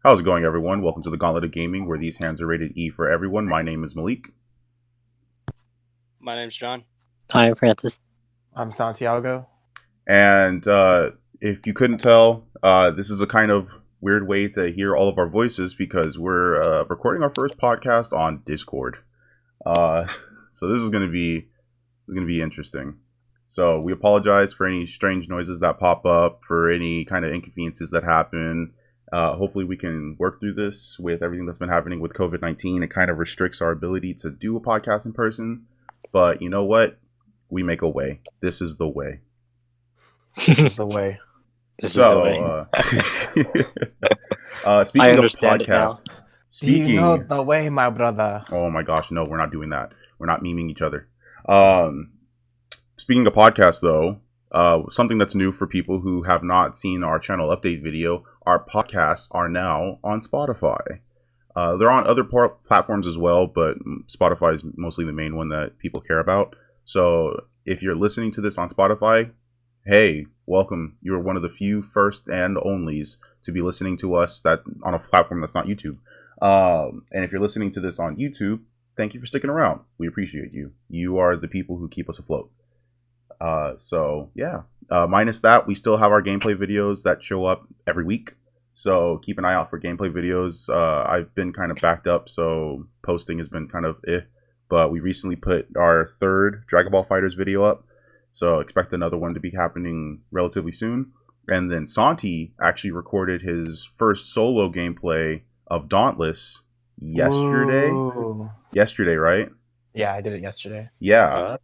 How's it going, everyone? Welcome to the Gauntlet of Gaming, where these hands are rated E for everyone. My name is Malik. My name's John. Hi, I'm Francis. I'm Santiago. And if you couldn't tell, this is a kind of weird way to hear all of our voices because we're recording our first podcast on Discord. So this is gonna be interesting. So we apologize for any strange noises that pop up, for any kind of inconveniences that happen. Hopefully we can work through this with everything that's been happening with COVID-19. It kind of restricts our ability to do a podcast in person. But you know what? We make a way. This is the way. This is the way. This is the way. Speaking I of understand it now. podcasts, Do you know the way, my brother? Oh my gosh, no, we're not doing that. We're not memeing each other. Speaking of podcasts, though, something that's new for people who have not seen our channel update video, our podcasts are now on Spotify. They're on other platforms as well, but Spotify is mostly the main one that people care about. So if you're listening to this on Spotify, hey, welcome. You're one of the few first and onlys to be listening to us that on a platform that's not YouTube. And if you're listening to this on YouTube, thank you for sticking around. We appreciate you. You are the people who keep us afloat. So yeah, minus that, we still have our gameplay videos that show up every week. So keep an eye out for gameplay videos. I've been kind of backed up, so posting has been kind of but we recently put our third Dragon Ball FighterZ video up. So expect another one to be happening relatively soon. And then Santi actually recorded his first solo gameplay of Dauntless yesterday. Ooh. Yesterday, right? Yeah, I did it yesterday. Yeah.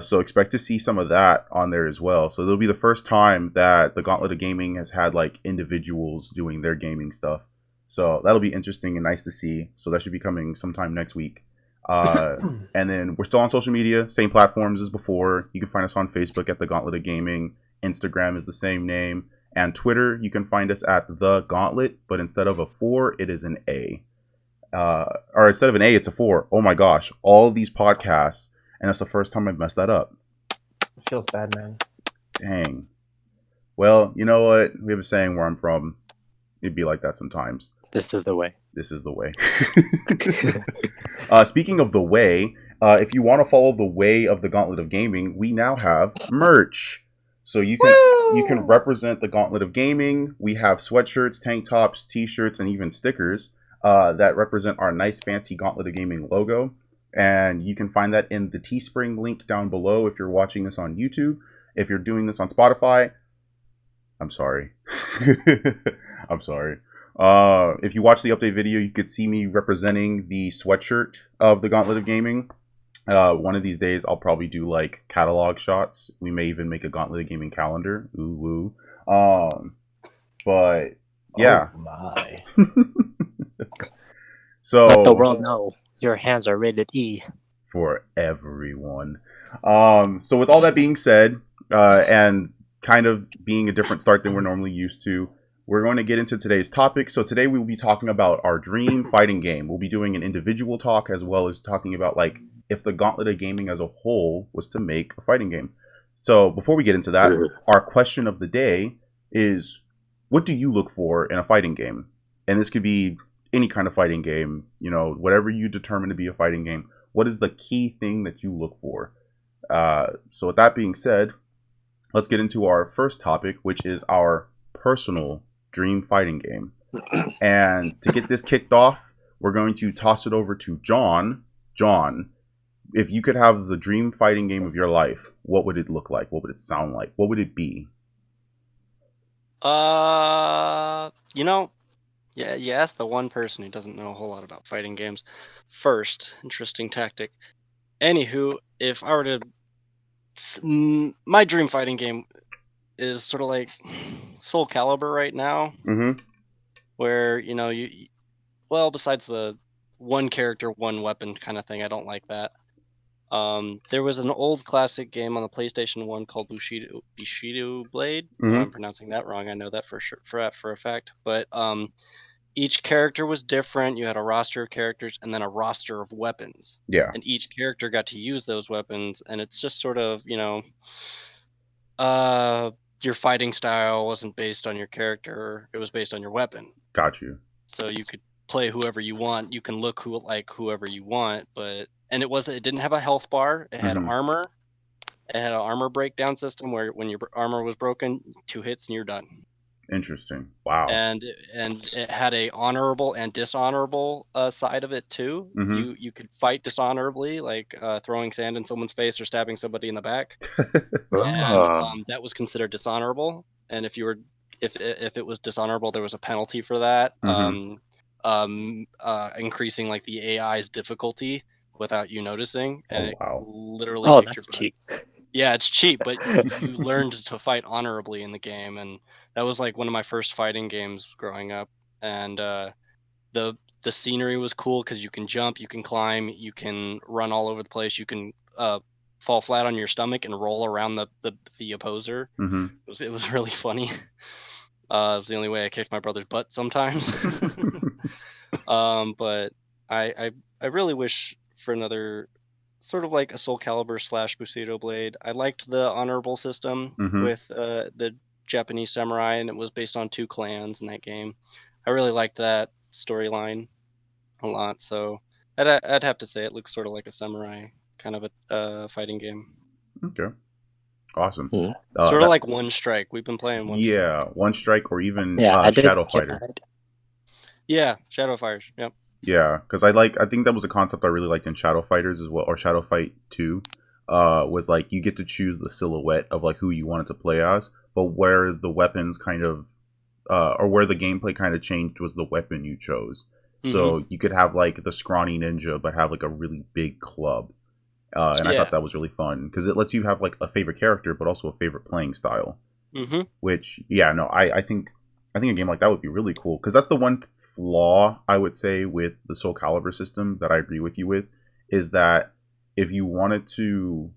So expect to see some of that on there as well. So it'll be the first time that the Gauntlet of Gaming has had like individuals doing their gaming stuff. So that'll be interesting and nice to see. So that should be coming sometime next week. And then we're still on social media, same platforms as before. You can find us on Facebook at the Gauntlet of Gaming. Instagram is the same name. And Twitter, you can find us at the Gauntlet, but instead of a 4, it is an A. Or instead of an A, it's a 4. Oh my gosh. All these podcasts. And that's the first time I've messed that up. It feels bad, man. Dang. Well, you know what? We have a saying where I'm from. It'd be like that sometimes. This is the way. This is the way. Speaking of the way, if you want to follow the way of the Gauntlet of Gaming, we now have merch. So you can represent the Gauntlet of Gaming. We have sweatshirts, tank tops, t-shirts, and even stickers that represent our nice fancy Gauntlet of Gaming logo. And you can find that in the Teespring link down below if you're watching this on YouTube. If you're doing this on Spotify, I'm sorry. I'm sorry. If you watch the update video, you could see me representing the sweatshirt of the Gauntlet of Gaming. One of these days, I'll probably do like catalog shots. We may even make a Gauntlet of Gaming calendar. Ooh, woo. But yeah. Oh my. So let the world know your hands are rated E for everyone. So with all that being said, and kind of being a different start than we're normally used to, we're going to get into today's topic. So today we will be talking about our dream fighting game. We'll be doing an individual talk as well as talking about like if the Gauntlet of Gaming as a whole was to make a fighting game. So before we get into that, our question of the day is, what do you look for in a fighting game? And this could be any kind of fighting game, you know, whatever you determine to be a fighting game. What is the key thing that you look for? So with that being said, let's get into our first topic, which is our personal dream fighting game. And to get this kicked off, we're going to toss it over to John. John, if you could have the dream fighting game of your life, what would it look like? What would it sound like? What would it be? Yeah, you asked the one person who doesn't know a whole lot about fighting games first. Interesting tactic. Anywho, if I were to... My dream fighting game is sort of like Soul Calibur right now. Mm-hmm. Where, besides the one character, one weapon kind of thing, I don't like that. There was an old classic game on the PlayStation 1 called Bushido Blade. Mm-hmm. I'm pronouncing that wrong. I know that for a fact. But each character was different. You had a roster of characters and then a roster of weapons. Yeah. And each character got to use those weapons. And it's just sort of, your fighting style wasn't based on your character. It was based on your weapon. Got you. So you could play whoever you want. You can look like whoever you want, but it didn't have a health bar. It had armor. It had an armor breakdown system where when your armor was broken, 2 hits and you're done. Interesting. Wow. And it had a honorable and dishonorable side of it too. You could fight dishonorably, like throwing sand in someone's face or stabbing somebody in the back. And that was considered dishonorable. And if it was dishonorable, there was a penalty for that. Increasing like the AI's difficulty without you noticing, and it literally kicked that's your butt. cheap. Yeah, it's cheap, but you learned to fight honorably in the game, and that was like one of my first fighting games growing up. And the scenery was cool because you can jump, you can climb, you can run all over the place, you can fall flat on your stomach and roll around the opposer. It was really funny. It was the only way I kicked my brother's butt sometimes. But I really wish for another sort of like a Soul Calibur / Bushido Blade. I liked the honorable system with the Japanese samurai, and it was based on 2 clans in that game. I really liked that storyline a lot, so I'd have to say it looks sort of like a samurai kind of a fighting game. Okay. Awesome. Sort of like One Strike. We've been playing One Strike. Yeah, One Strike or even I Shadow Fighter. Yeah, Shadow Fighters. Yep. Yeah, because I think that was a concept I really liked in Shadow Fighters as well, or Shadow Fight 2. Was like you get to choose the silhouette of like who you wanted to play as, but where the weapons kind of or where the gameplay kind of changed was the weapon you chose. So you could have like the scrawny ninja, but have like a really big club. And I thought that was really fun because it lets you have like a favorite character, but also a favorite playing style. Which, I think a game like that would be really cool because that's the one flaw I would say with the Soul Calibur system that I agree with you with is that if you wanted to,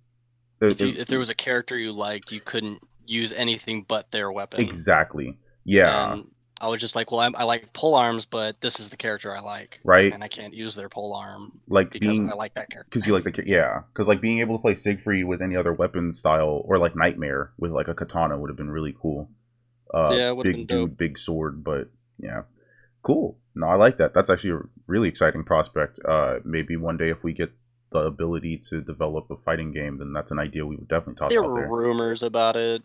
if there was a character you liked, you couldn't use anything but their weapon. Exactly. Yeah. And I was just like, well, I like pole arms, but this is the character I like, right? And I can't use their pole arm, like because I like that character. Because you like because like being able to play Siegfried with any other weapon style, or like Nightmare with like a katana would have been really cool. Yeah, would have been big dope. dude, big sword, but yeah, cool. No, I like that. That's actually a really exciting prospect. Maybe one day if we get the ability to develop a fighting game, then that's an idea we would definitely toss There out were there. rumors about it,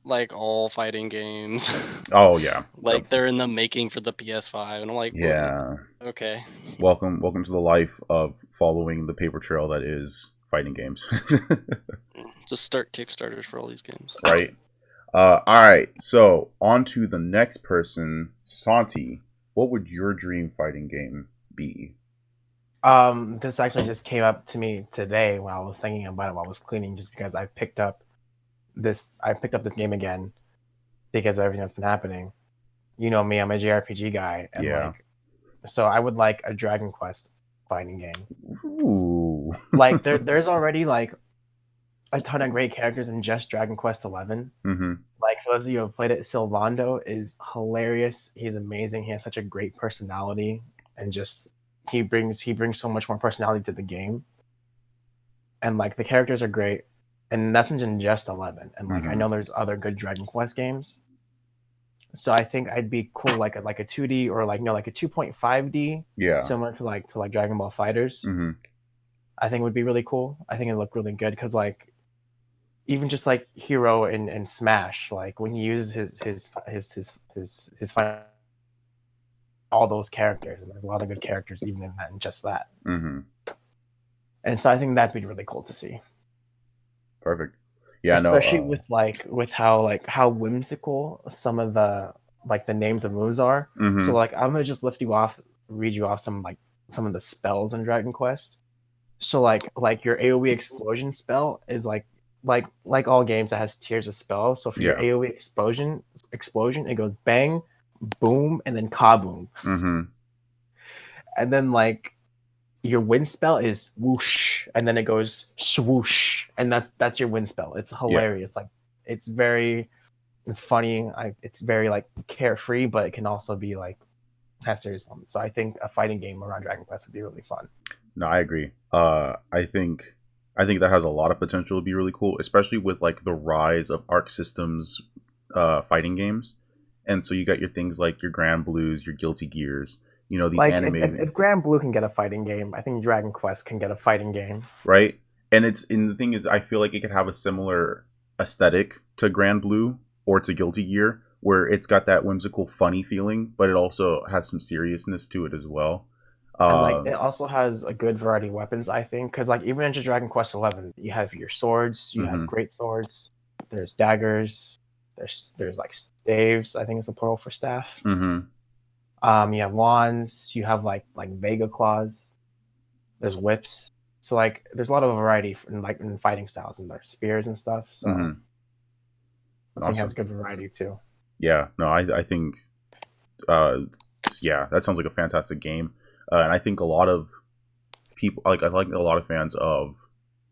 like all fighting games. Oh yeah, like they're in the making for the PS5, and I'm like, yeah, well, okay. Welcome to the life of following the paper trail that is fighting games. Just start Kickstarters for all these games. Right. All right. So on to the next person, Santi. What would your dream fighting game be? This actually just came up to me today when I was thinking about it while I was cleaning, just because I picked up this game again because of everything that's been happening. You know me, I'm a JRPG guy, and so I would like a Dragon Quest fighting game. Ooh. Like there's already like a ton of great characters in just Dragon Quest XI. Like for those of you who have played it, Sylvando is hilarious. He's amazing. He has such a great personality, and just he brings so much more personality to the game. And like the characters are great, and that's in just 11. And like I know there's other good Dragon Quest games, so I think I'd be cool like a 2D or like a 2.5D, similar to like Dragon Ball Fighters. I think it would be really cool. I think it'd look really good because like even just like Hero in Smash, like when he uses his final, all those characters, and there's a lot of good characters even in that, and just that. And so I think that'd be really cool to see. Perfect. Yeah, especially with how whimsical some of the names of moves are. So like I'm gonna just read you off some of the spells in Dragon Quest. So like your AoE explosion spell is like all games that has tiers of spells. So for your AoE explosion, it goes bang, boom, and then kaboom. And then like your wind spell is whoosh, and then it goes swoosh, and that's your wind spell. It's hilarious. Like it's funny. It's very like carefree, but it can also be like has serious moments. So I think a fighting game around Dragon Quest would be really fun. No, I agree. I think that has a lot of potential to be really cool, especially with like the rise of Arc Systems fighting games, And so you got your things like your Grand Blues, your Guilty Gears, you know, these Like animated, if Grand Blue can get a fighting game, I think Dragon Quest can get a fighting game. right? And the thing is, I feel like it could have a similar aesthetic to Grand Blue or to Guilty Gear, where it's got that whimsical, funny feeling, but it also has some seriousness to it as well. And like it also has a good variety of weapons, I think, because like even in Dragon Quest 11, you have your swords, you have great swords, there's daggers, there's like staves, I think it's the plural for staff. You have wands, you have like Vega claws, there's whips. So like there's a lot of variety in fighting styles, and there's spears and stuff. So I think it has good variety too. Yeah, no, I think yeah, that sounds like a fantastic game. And I think a lot of people, like a lot of fans of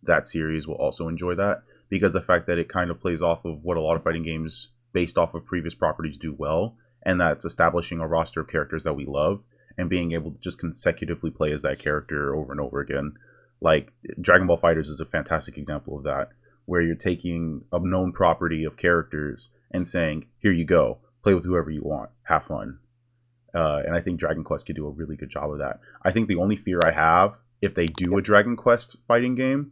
that series will also enjoy that, because the fact that it kind of plays off of what a lot of fighting games based off of previous properties do well, and that's establishing a roster of characters that we love and being able to just consecutively play as that character over and over again. Like Dragon Ball FighterZ is a fantastic example of that, where you're taking a known property of characters and saying, here you go, play with whoever you want, have fun. And I think Dragon Quest could do a really good job of that. I think the only fear I have, if they do a Dragon Quest fighting game,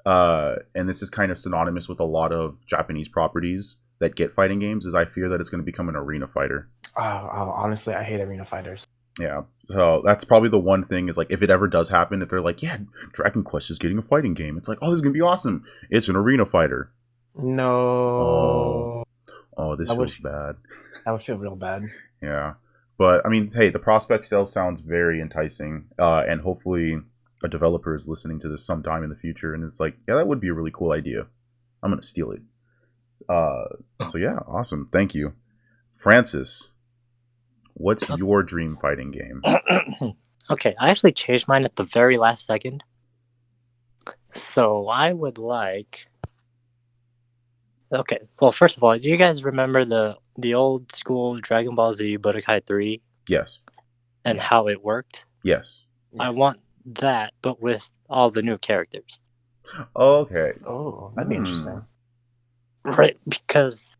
and this is kind of synonymous with a lot of Japanese properties that get fighting games, is I fear that it's going to become an arena fighter. Honestly, I hate arena fighters. Yeah, so that's probably the one thing, is like, if it ever does happen, if they're like, yeah, Dragon Quest is getting a fighting game, it's like, oh, this is going to be awesome. It's an arena fighter. No. Oh, this feels bad. That would feel real bad. Yeah. But, I mean, hey, the prospect still sounds very enticing, and hopefully a developer is listening to this sometime in the future and it's like, yeah, that would be a really cool idea. I'm going to steal it. So, yeah, awesome. Thank you. Francis, what's your dream fighting game? Okay, I actually changed mine at the very last second. So, I would like... Okay, well, first of all, do you guys remember the old school Dragon Ball Z Budokai 3? Yes. And how it worked? Yes. I want that, but with all the new characters. Okay. Oh, that'd be interesting. Right, because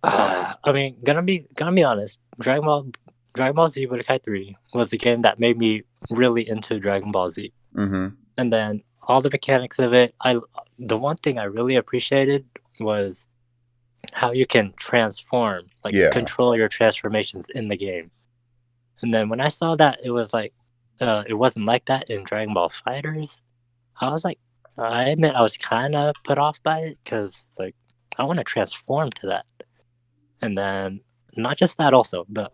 I mean, gonna be honest, Dragon Ball Z Budokai 3 was a game that made me really into Dragon Ball Z. And then all the mechanics of it, the one thing I really appreciated was how you can transform, like control your transformations in the game. And then when I saw that it was like it wasn't like that in Dragon Ball FighterZ, I was like, I admit I was kind of put off by it, because like I want to transform to that. And then not just that also, but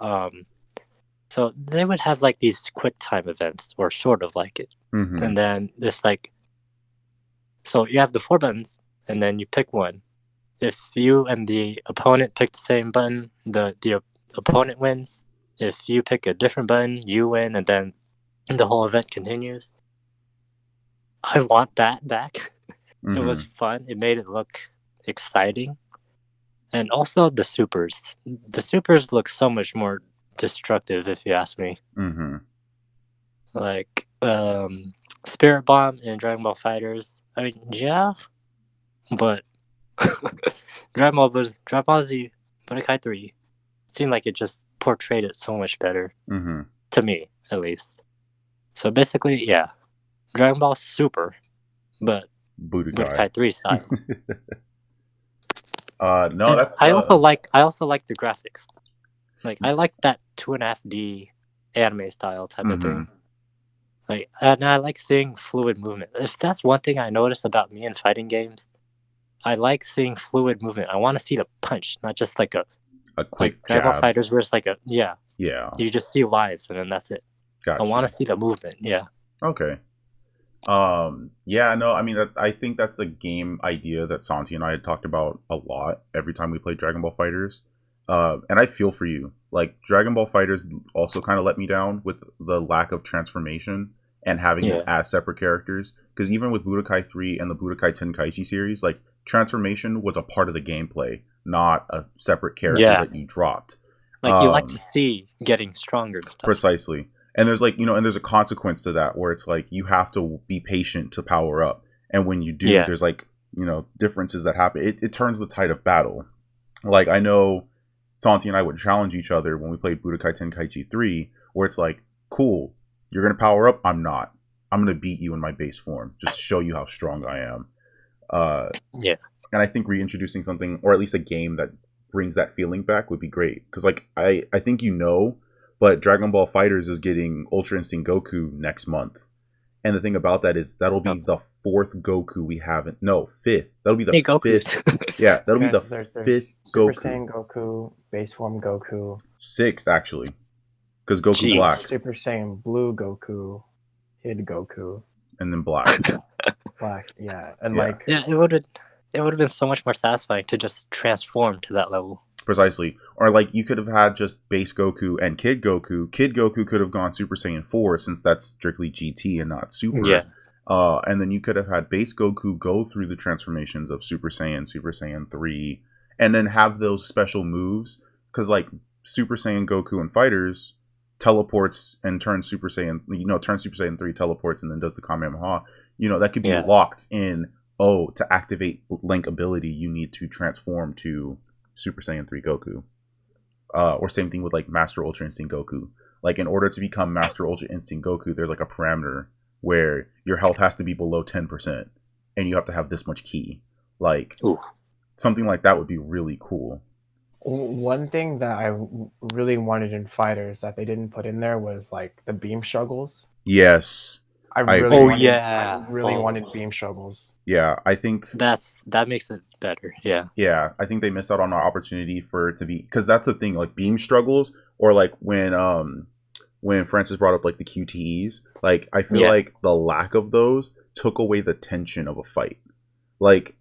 so they would have like these quick time events, or sort of like it. And then this like, so you have the 4 buttons and then you pick one. If you and the opponent pick the same button, the opponent wins. If you pick a different button, you win, and then the whole event continues. I want that back. It was fun. It made it look exciting. And also the supers. The supers look so much more destructive, if you ask me. Like Spirit Bomb in Dragon Ball FighterZ. I mean, yeah, but Dragon Ball Z Budokai 3 seemed like it just portrayed it so much better. To me, at least. So basically, yeah, Dragon Ball Super, but Budokai 3 style. No, and that's. I also like the graphics. Like I like that 2.5D anime style type of thing. Like, and I like seeing fluid movement. If that's one thing I notice about me in fighting games, I like seeing fluid movement. I want to see the punch, not just like a quick Dragon Ball jab. FighterZ, where it's like a yeah. You just see lines and then that's it. Gotcha. I want to see the movement. Yeah. Okay. Yeah. No. I mean, I think that's a game idea that Santi and I had talked about a lot every time we played Dragon Ball FighterZ. And I feel for you. Like Dragon Ball FighterZ also kind of let me down with the lack of transformation and having them as separate characters. Because even with Budokai 3 and the Budokai Tenkaichi series, like transformation was a part of the gameplay, not a separate character that you dropped. Like you like to see getting stronger and stuff. Precisely. And there's like, and there's a consequence to that where it's like you have to be patient to power up. And when you do, there's like, differences that happen. It turns the tide of battle. Like I know Santi and I would challenge each other when we played Budokai Tenkaichi 3, where it's like, cool, you're going to power up? I'm not. I'm going to beat you in my base form, just to show you how strong I am. Yeah. And I think reintroducing something, or at least a game that brings that feeling back would be great. Because, like, I think but Dragon Ball FighterZ is getting Ultra Instinct Goku next month. And the thing about that is that'll be the fourth Goku we haven't. No, fifth. That'll be the fifth. Yeah, that'll be the fifth Super Goku. Saiyan Goku, base form Goku. Sixth, actually. Because Goku Black. Super Saiyan Blue Goku, Kid Goku. And then Black. Black, yeah. And it would have been so much more satisfying to just transform to that level. Precisely. Or like you could have had just base Goku and Kid Goku. Kid Goku could have gone Super Saiyan 4 since that's strictly GT and not Super. Yeah. And then you could have had base Goku go through the transformations of Super Saiyan 3, and then have those special moves. Because like Super Saiyan Goku in Fighters teleports and turns Super Saiyan 3, teleports and then does the Kamehameha. That could be locked in. Oh, to activate Link ability, you need to transform to Super Saiyan 3 Goku. Or same thing with like Master Ultra Instinct Goku. Like in order to become Master Ultra Instinct Goku, there's like a parameter where your health has to be below 10% and you have to have this much ki. Like something like that would be really cool. One thing that I really wanted in Fighters that they didn't put in there was like the beam struggles. Yes. I really wanted beam struggles. Yeah, I think that makes it better. Yeah. Yeah, I think they missed out on our opportunity for it to be, because that's the thing, like beam struggles, or like when Francis brought up like the QTEs, like I feel like the lack of those took away the tension of a fight. Like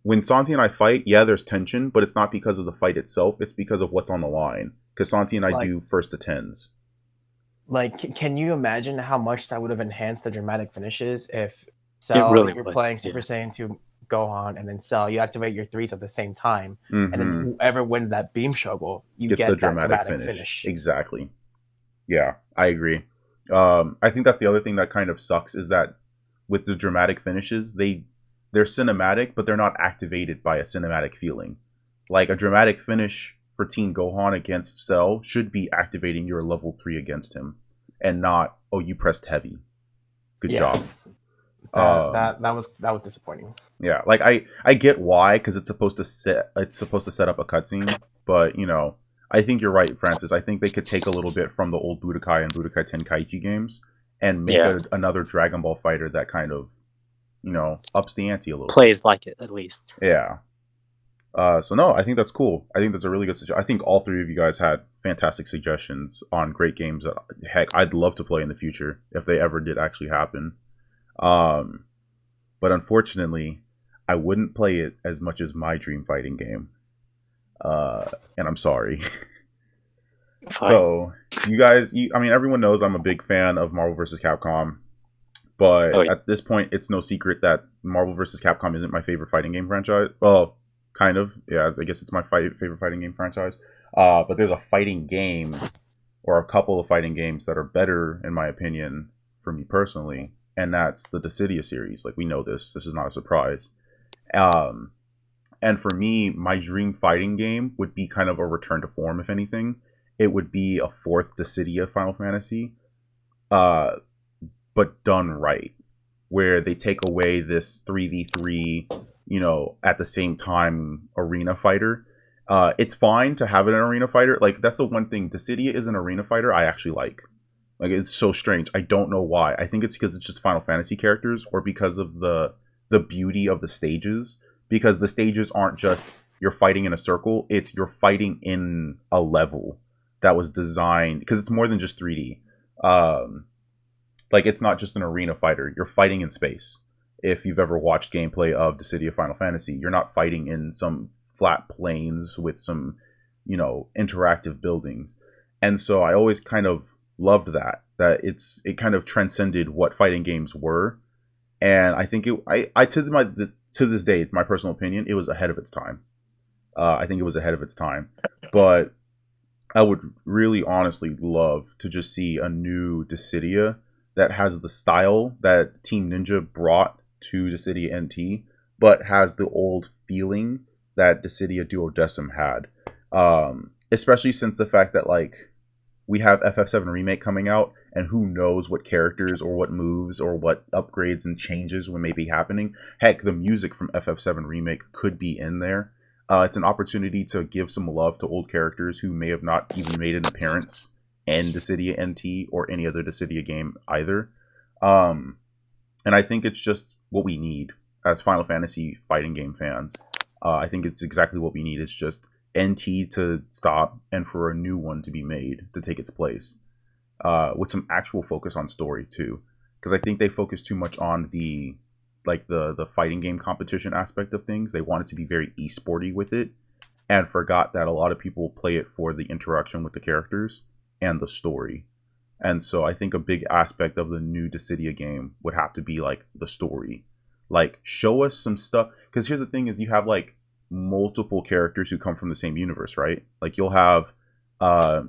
when Santi and I fight, there's tension, but it's not because of the fight itself, it's because of what's on the line. Because Santi and I do first to tens. Like, can you imagine how much that would have enhanced the dramatic finishes if you're playing Super Saiyan 2 Gohan, and then Cell, you activate your threes at the same time, and then whoever wins that beam struggle, you get the dramatic finish. Exactly. Yeah, I agree. I think that's the other thing that kind of sucks is that with the dramatic finishes, they're cinematic, but they're not activated by a cinematic feeling. Like a dramatic finish for Teen Gohan against Cell should be activating your level 3 against him, and not, oh, you pressed heavy. Good job. That was disappointing. Yeah, like I get why, because it's supposed to set up a cutscene, but I think you're right, Francis. I think they could take a little bit from the old Budokai and Budokai Tenkaichi games and make another Dragon Ball fighter that kind of ups the ante a little. Plays like it at least. Yeah. So no, I think that's cool. I think that's a really good suggestion. I think all three of you guys had fantastic suggestions on great games that, heck, I'd love to play in the future if they ever did actually happen. But unfortunately, I wouldn't play it as much as my dream fighting game. And I'm sorry. So, you guys, everyone knows I'm a big fan of Marvel vs. Capcom. But at this point, it's no secret that Marvel vs. Capcom isn't my favorite fighting game franchise. Well, kind of. Yeah, I guess it's my favorite fighting game franchise. But there's a fighting game, or a couple of fighting games that are better, in my opinion, for me personally. And that's the Dissidia series. Like, we know this. This is not a surprise. And for me, my dream fighting game would be kind of a return to form, if anything. It would be a fourth Dissidia Final Fantasy. But done right, where they take away this 3v3, at the same time arena fighter. It's fine to have an arena fighter. Like, that's the one thing. Dissidia is an arena fighter I actually like. Like, it's so strange. I don't know why. I think it's because it's just Final Fantasy characters, or because of the beauty of the stages. Because the stages aren't just you're fighting in a circle. It's you're fighting in a level that was designed, because it's more than just 3D. Like, it's not just an arena fighter. You're fighting in space. If you've ever watched gameplay of Dissidia Final Fantasy, you're not fighting in some flat plains with some, interactive buildings. And so I always kind of loved that it kind of transcended what fighting games were. And I think to this day, my personal opinion, it was ahead of its time. I think it was ahead of its time. But I would really honestly love to just see a new Dissidia that has the style that Team Ninja brought to Dissidia NT, but has the old feeling that Dissidia Duodecim had. especially since the fact that like we have FF7 Remake coming out, and who knows what characters or what moves or what upgrades and changes may be happening. Heck, the music from FF7 Remake could be in there. It's an opportunity to give some love to old characters who may have not even made an appearance in Dissidia NT or any other Dissidia game either. And I think it's just what we need as Final Fantasy fighting game fans. I think it's exactly what we need. It's just NT to stop and for a new one to be made to take its place, with some actual focus on story too, because I think they focus too much on the fighting game competition aspect of things. They wanted to be very esporty with it and forgot that a lot of people play it for the interaction with the characters and the story. And so I think a big aspect of the new Dissidia game would have to be like the story. Like, show us some stuff, because here's the thing is you have like multiple characters who come from the same universe, right? Like you'll have a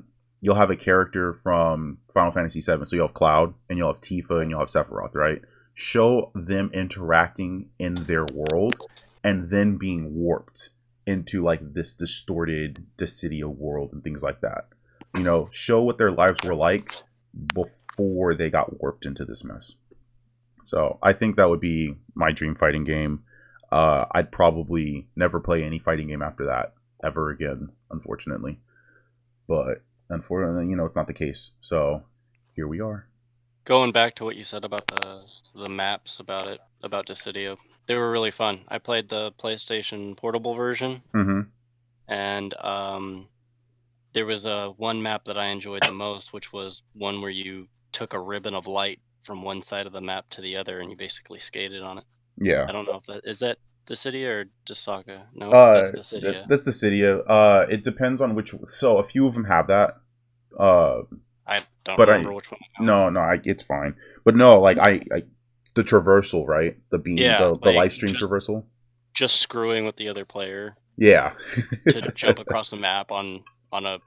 character from Final Fantasy VII, so you'll have Cloud and you'll have Tifa and you'll have Sephiroth, right? Show them interacting in their world and then being warped into like this distorted Dissidia world and things like that. You know, show what their lives were like before they got warped into this mess. So I think that would be my dream fighting game. I'd probably never play any fighting game after that ever again, unfortunately. But unfortunately, you know, it's not the case. So here we are. Going back to what you said about the maps about Dissidia, they were really fun. I played the PlayStation Portable version, and there was one map that I enjoyed the most, which was one where you took a ribbon of light from one side of the map to the other, and you basically skated on it. Yeah. I don't know if is that Dissidia or Disaka? No, that's Dissidia. That's Dissidia. It depends on which. So a few of them have that. I don't remember which one. It's fine. But no, like the traversal, right? The beam, the like live stream traversal. Just screwing with the other player. Yeah. To jump across the map on a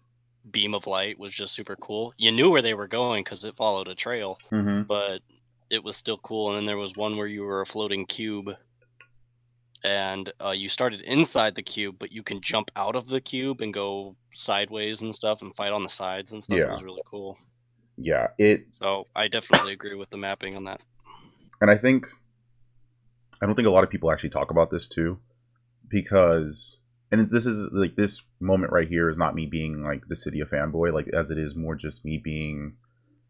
beam of light was just super cool. You knew where they were going because it followed a trail, but it was still cool. And then there was one where you were a floating cube, and you started inside the cube, but you can jump out of the cube and go sideways and stuff and fight on the sides and stuff. Yeah. It was really cool. Yeah, So I definitely agree with the mapping on that. And I don't think a lot of people actually talk about this too, because, and this is like, this moment right here is not me being like the Dissidia fanboy, like as it is more just me being,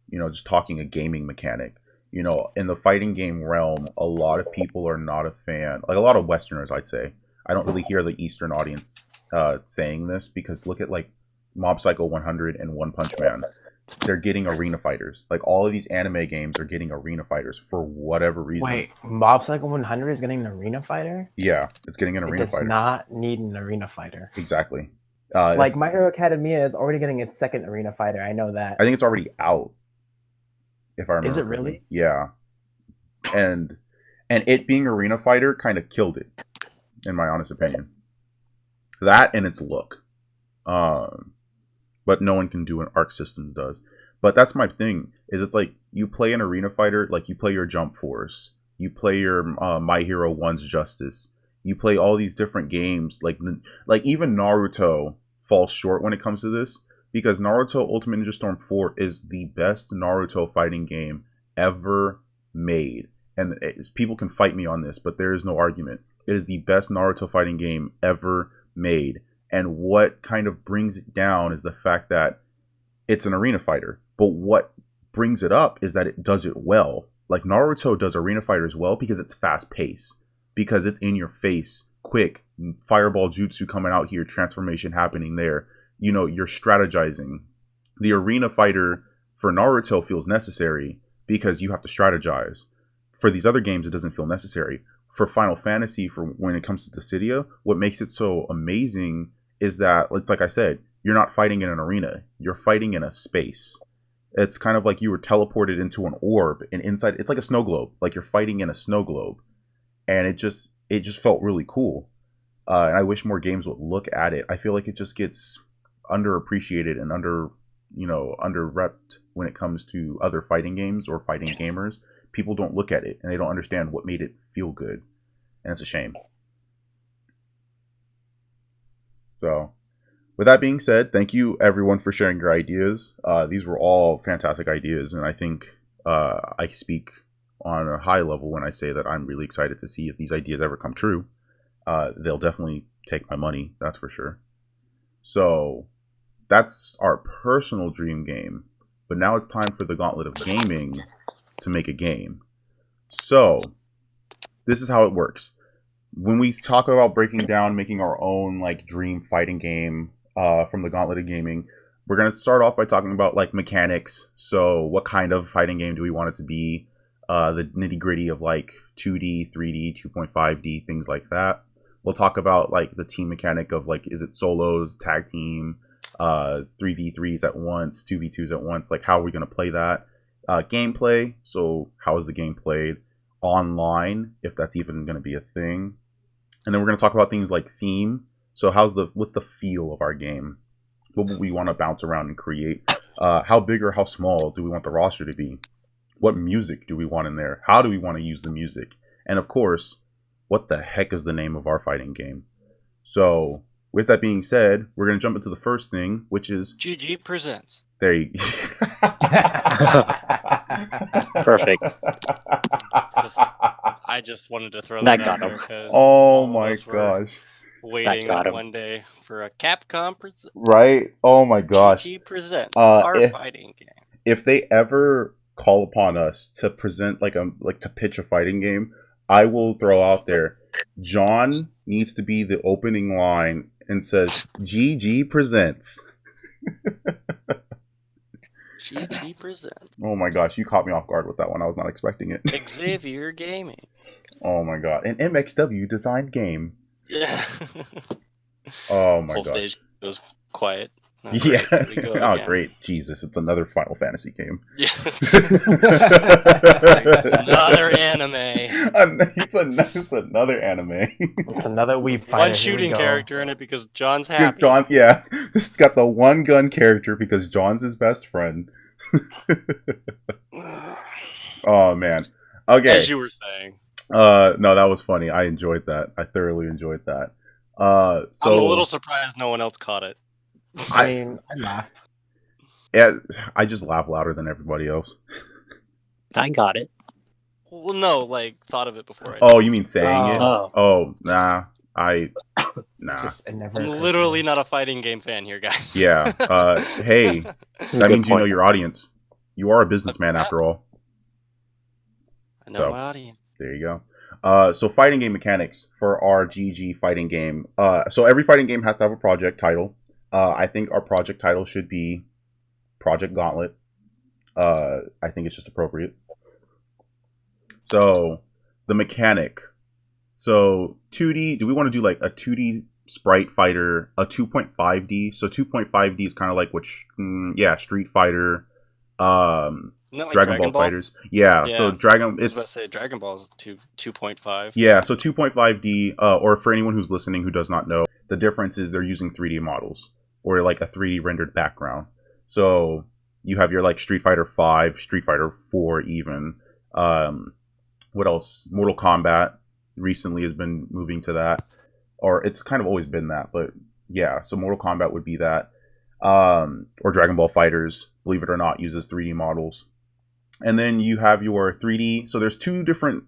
you know, just talking a gaming mechanic. You know, in the fighting game realm, a lot of people are not a fan, like a lot of Westerners, I'd say. I don't really hear the Eastern audience saying this, because look at like Mob Psycho 100 and One Punch Man. They're getting arena fighters. Like all of these anime games are getting arena fighters for whatever reason. Wait, Mob Psycho 100 is getting an arena fighter? Yeah, it's getting an arena fighter. It does not need an arena fighter. Exactly. Like My Hero Academia is already getting its second arena fighter. I know that. I think it's already out. If I remember. Is it really? Yeah. And it being arena fighter kind of killed it, in my honest opinion. That and its look. But no one can do what Arc Systems does. But that's my thing, is it's like, you play an arena fighter, like you play your Jump Force, you play your My Hero 1's Justice, you play all these different games, like even Naruto falls short when it comes to this, because Naruto Ultimate Ninja Storm 4 is the best Naruto fighting game ever made. And people can fight me on this, but there is no argument. It is the best Naruto fighting game ever made. And what kind of brings it down is the fact that it's an arena fighter. But what brings it up is that it does it well. Like Naruto does arena fighters well because it's fast paced. Because it's in your face, quick, fireball jutsu coming out here, transformation happening there. You know, you're strategizing. The arena fighter for Naruto feels necessary because you have to strategize. For these other games, it doesn't feel necessary. For Final Fantasy, for when it comes to Dissidia, what makes it so amazing is that, it's like I said, you're not fighting in an arena. You're fighting in a space. It's kind of like you were teleported into an orb, and inside, it's like a snow globe. Like you're fighting in a snow globe. And it just felt really cool. And I wish more games would look at it. I feel like it just gets underappreciated and under-repped when it comes to other fighting games or fighting gamers. People don't look at it, and they don't understand what made it feel good. And it's a shame. So, with that being said, thank you everyone for sharing your ideas. These were all fantastic ideas, and I think I speak on a high level when I say that I'm really excited to see if these ideas ever come true. They'll definitely take my money, that's for sure. So that's our personal dream game. But now it's time for the Gauntlet of Gaming to make a game. So this is how it works. When we talk about breaking down, making our own like dream fighting game from the Gauntlet of Gaming, we're going to start off by talking about like mechanics. So what kind of fighting game do we want it to be? The nitty gritty of like 2D, 3D, 2.5D, things like that. We'll talk about like the team mechanic of like, is it solos, tag team, 3v3s at once, 2v2s at once, like how are we going to play that? Gameplay, so how is the game played? Online, if that's even going to be a thing. And then we're going to talk about things like theme. So what's the feel of our game? What would we want to bounce around and create? How big or how small do we want the roster to be? What music do we want in there? How do we want to use the music? And of course, what the heck is the name of our fighting game? So with that being said, we're going to jump into the first thing, which is GG Presents. There you Perfect. I just wanted to throw That that got out him. there 'cause Oh all of my us were gosh. waiting got him. one day for a Capcom Right? Oh my gosh. GG Presents our fighting game. If they ever call upon us to present to pitch a fighting game, I will throw out there, John needs to be the opening line and says GG Presents. GG Presents. Oh my gosh, you caught me off guard with that one. I was not expecting it. Xavier Gaming. Oh my god. An MXW designed game. Yeah. Oh my Whole gosh. stage goes quiet. Yeah. We go Oh again. great. Jesus, it's another Final Fantasy game. Yeah. Another anime. It's another anime. It's another Weeb fighter. One Here we shooting go. character in it because John's Because happy. John's, yeah. This has got the one gun character because John's his best friend. Oh man. Okay. As you were saying. No, that was funny. I enjoyed that. I thoroughly enjoyed that. So I'm a little surprised no one else caught it. I mean, I laughed. Yeah, I just laugh louder than everybody else. I got it. Well, no, like thought of it before. Oh, you mean saying it? Oh. Oh, nah. Nah. Just, it never I'm occurred to literally me. not a fighting game fan here, guys. Yeah. Hey, that Good means you know point. your audience. You are a businessman after all. I know So. my audience. There you go. So fighting game mechanics for our GG fighting game. So every fighting game has to have a project title. I think our project title should be Project Gauntlet. I think it's just appropriate. So the mechanic. So 2D, do we want to do like a 2D sprite fighter, a 2.5D? So 2.5D is kind of like Street Fighter, Not like Dragon Ball Fighters. Yeah, so Yeah. Dragon, I was about it's to say Dragon Ball is 2.5. yeah, so 2.5D, or for anyone who's listening who does not know, the difference is they're using 3D models or like a 3D rendered background. So you have your like Street Fighter 5, Street Fighter 4 even. What else? Mortal Kombat recently has been moving to that, or it's kind of always been that, but yeah, so Mortal Kombat would be that. Or Dragon Ball Fighters, believe it or not, uses 3D models. And then you have your 3D. So there's three different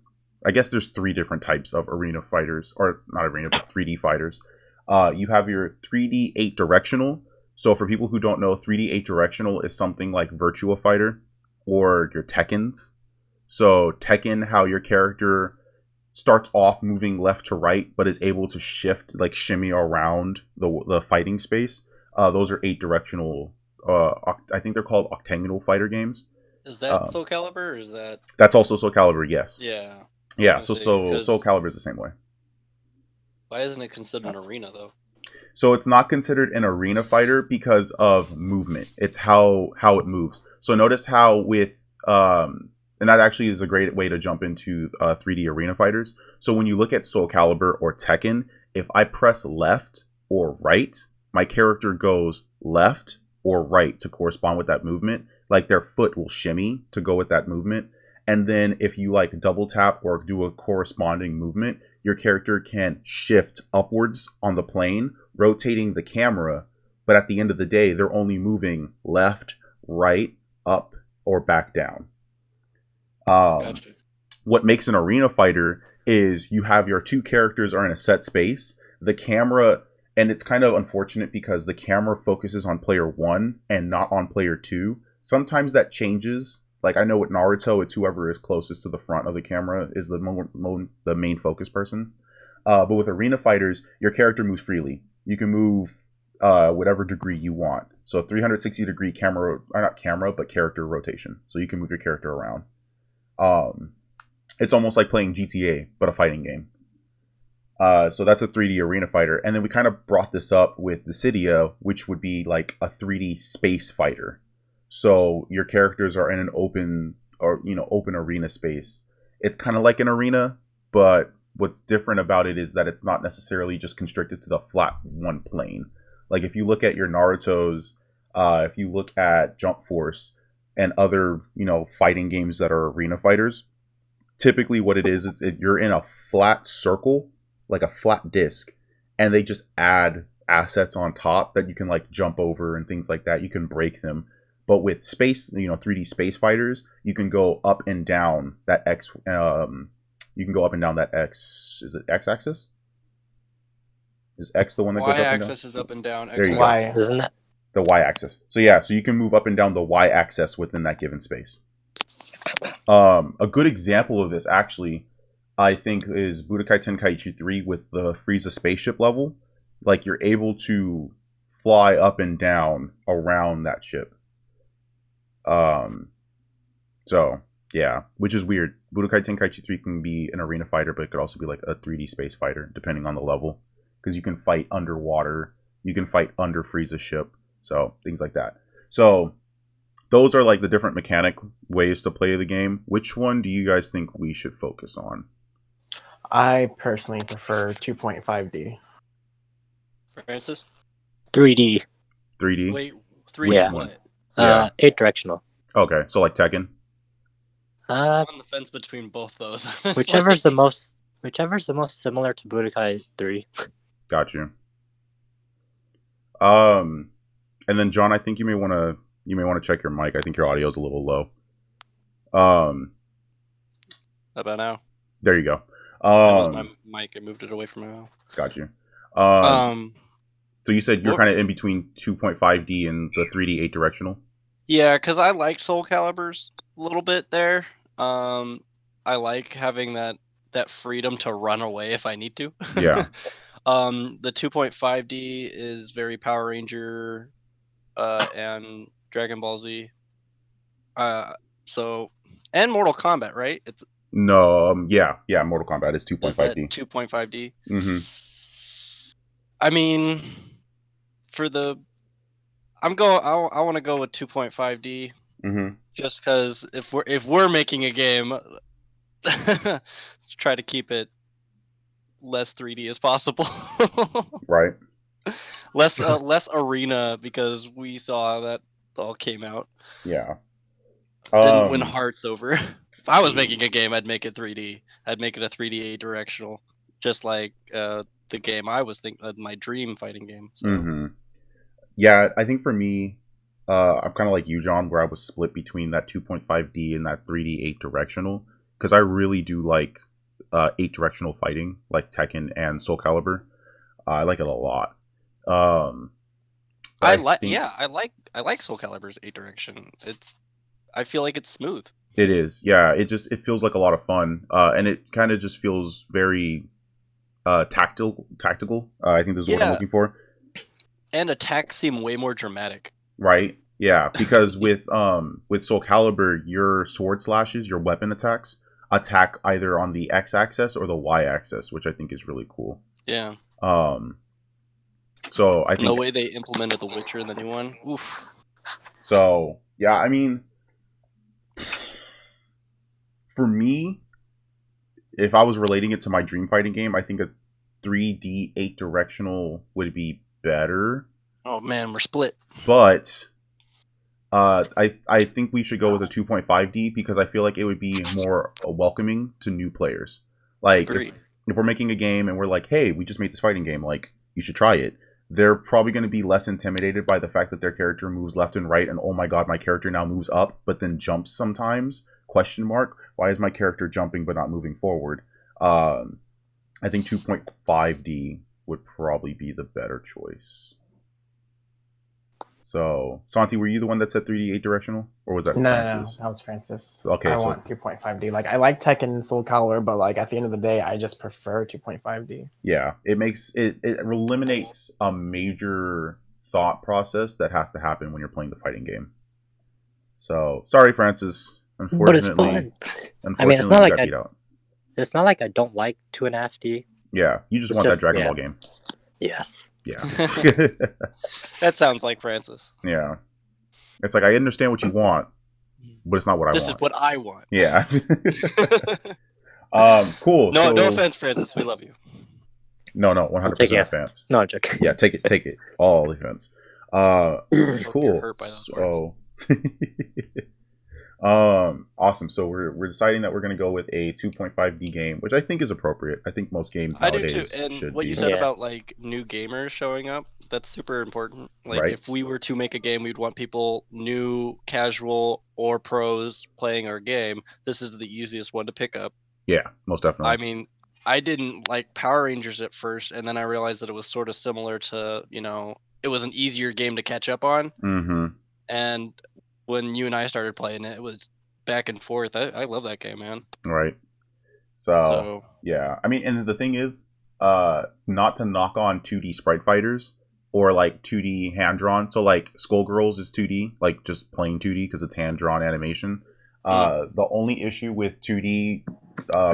types of arena fighters, or not arena, but 3D fighters. You have your 3D 8 directional. So for people who don't know, 3D 8 directional is something like Virtua Fighter or your Tekkens. So Tekken, how your character starts off moving left to right, but is able to shift, like shimmy around the fighting space. Those are 8 directional. I think they're called octagonal fighter games. Is that Soul Calibur or is that? That's also Soul Calibur, yes. Yeah. Yeah, I so see, Soul 'cause- Calibur is the same way. Why isn't it considered an arena though? So it's not considered an arena fighter because of movement. It's how it moves. So notice how with and that actually is a great way to jump into 3D arena fighters. So when you look at Soul Calibur or Tekken, if I press left or right, my character goes left or right to correspond with that movement. Like their foot will shimmy to go with that movement. And then if you like double tap or do a corresponding movement, your character can shift upwards on the plane, rotating the camera but at the end of the day, they're only moving left, right, up, or back down. Gotcha. What makes an arena fighter is you have your two characters are in a set space. The camera, and it's kind of unfortunate because the camera focuses on player 1 and not on player 2. Sometimes that changes. Like, I know with Naruto, it's whoever is closest to the front of the camera is the main focus person. But with arena fighters, your character moves freely. You can move whatever degree you want. So 360 degree camera, or not camera, but character rotation. So you can move your character around. It's almost like playing GTA, but a fighting game. So that's a 3D arena fighter. And then we kind of brought this up with Dissidia, which would be like a 3D space fighter. So your characters are in an open arena space. It's kind of like an arena, but what's different about it is that it's not necessarily just constricted to the flat one plane. Like if you look at your Naruto's, if you look at Jump Force and other, fighting games that are arena fighters, typically what it is you're in a flat circle, like a flat disc, and they just add assets on top that you can like jump over and things like that. You can break them. But with space, 3D space fighters, you can go up and down that X. You can go up and down that X. Is it X axis? Is X the one that goes up and down? Y-axis is up and down. There you Y. go. Isn't that? The Y-axis. So yeah, so you can move up and down the Y-axis within that given space. A good example of this, actually, I think, is Budokai Tenkaichi 3 with the Frieza spaceship level. Like, you're able to fly up and down around that ship. So, yeah, which is weird. Budokai Tenkaichi 3 can be an arena fighter, but it could also be like a 3D space fighter, depending on the level. Because you can fight underwater, you can fight under Frieza's ship, so things like that. So, those are like the different mechanic ways to play the game. Which one do you guys think we should focus on? I personally prefer 2.5D. Francis? 3D. 3D? Wait, 3D Which one? what? Yeah. 8 directional. Okay, so like Tekken? I'm on the fence between both those. Whichever's the most similar to Budokai 3. Got you. And then John, I think you may want to check your mic. I think your audio is a little low. How about now? There you go. That was my mic. I moved it away from my mouth. Got you. So you said you're kind of in between 2.5D and the 3D 8 directional? Yeah, because I like Soul Calibers a little bit there. I like having that freedom to run away if I need to. Yeah. The 2.5D is very Power Ranger and Dragon Ball Z. And Mortal Kombat, right? It's No, yeah, Mortal Kombat is 2.5D. 2.5D. Mm-hmm. I mean, I want to go with 2.5D. Mm-hmm. Just because if we're making a game, let's try to keep it less 3D as possible. Right. less arena, because we saw that all came out. Yeah. Didn't win hearts over. If I was making a game, I'd make it 3D. I'd make it a 3D directional, just like the game I was thinking, my dream fighting game. So. Mm-hmm. Yeah, I think for me, I'm kind of like you, John, where I was split between that 2.5D and that 3D 8 directional, because I really do like 8 directional fighting, like Tekken and Soul Calibur. I like it a lot. I like Soul Calibur's 8 direction. I feel like it's smooth. It is, yeah. It feels like a lot of fun, and it kind of just feels very tactical. I think this is what I'm looking for. And attacks seem way more dramatic. Right? Yeah, because with Soul Calibur, your sword slashes, your weapon attacks, attack either on the X-axis or the Y-axis, which I think is really cool. Yeah. So I think the way they implemented The Witcher in the new one. Oof. So yeah, I mean, for me, if I was relating it to my dream fighting game, I think a 3D 8 directional would be better. Oh man, we're split. But I think we should go with a 2.5D because I feel like it would be more welcoming to new players. Like if we're making a game and we're like, hey, we just made this fighting game, like you should try it. they're probably going to be less intimidated by the fact that their character moves left and right, and oh my god, my character now moves up, but then jumps sometimes. Question mark? Why is my character jumping but not moving forward? I think 2.5D would probably be the better choice. So, Santi, were you the one that said 3D 8 directional, or was that Francis? No, that was Francis. Okay, I want 2.5D. Like, I like Tekken and Soul Calibur, but like at the end of the day, I just prefer 2.5D. Yeah, it eliminates a major thought process that has to happen when you're playing the fighting game. So, sorry, Francis. Unfortunately, but it's fun. I mean, it's not like it's not like I don't like 2.5D. Yeah, you just want that Dragon Ball game. Yes. Yeah. That sounds like Francis. Yeah. It's like, I understand what you want, but it's not what I want. This is what I want. Yeah. Cool. No offense, Francis. We love you. No, 100% offense. No, I'm joking. Yeah, take it. All offense. Cool. Hurt by those awesome. So we're deciding that we're going to go with a 2.5D game, which I think is appropriate. I think most games nowadays I do too. And should what be. You said about like new gamers showing up, that's super important. Like if we were to make a game, we'd want people new, casual, or pros playing our game. This is the easiest one to pick up. Yeah, most definitely. I mean, I didn't like Power Rangers at first, and then I realized that it was sort of similar to, it was an easier game to catch up on. Mm-hmm. And when you and I started playing it, it was back and forth. I love that game, man. Right. So yeah. I mean, and the thing is, not to knock on 2D sprite fighters or like 2D hand-drawn. So like Skullgirls is 2D, like just plain 2D because it's hand-drawn animation. The only issue with 2D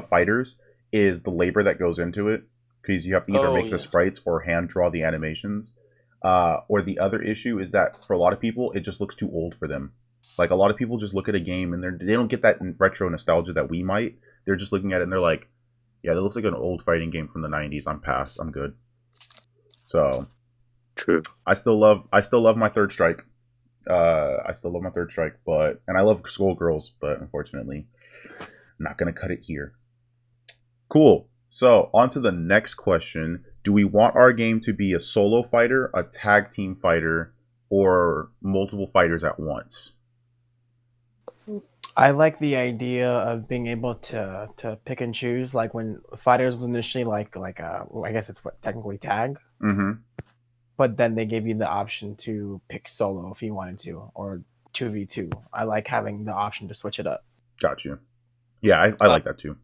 fighters is the labor that goes into it, because you have to either make the sprites or hand-draw the animations. Or the other issue is that for a lot of people, it just looks too old for them. Like, a lot of people just look at a game and they don't get that retro nostalgia that we might. They're just looking at it and they're like, yeah, that looks like an old fighting game from the 90s. I'm past. I'm good. So, true. I still love my Third Strike. But and I love Skullgirls, but unfortunately, I'm not gonna cut it here. Cool. So, on to the next question. Do we want our game to be a solo fighter, a tag team fighter, or multiple fighters at once? I like the idea of being able to pick and choose, like when fighters was initially I guess it's technically tag. Mm-hmm. But then they gave you the option to pick solo if you wanted to, or 2v2. I like having the option to switch it up. Got you. Yeah, I like that too.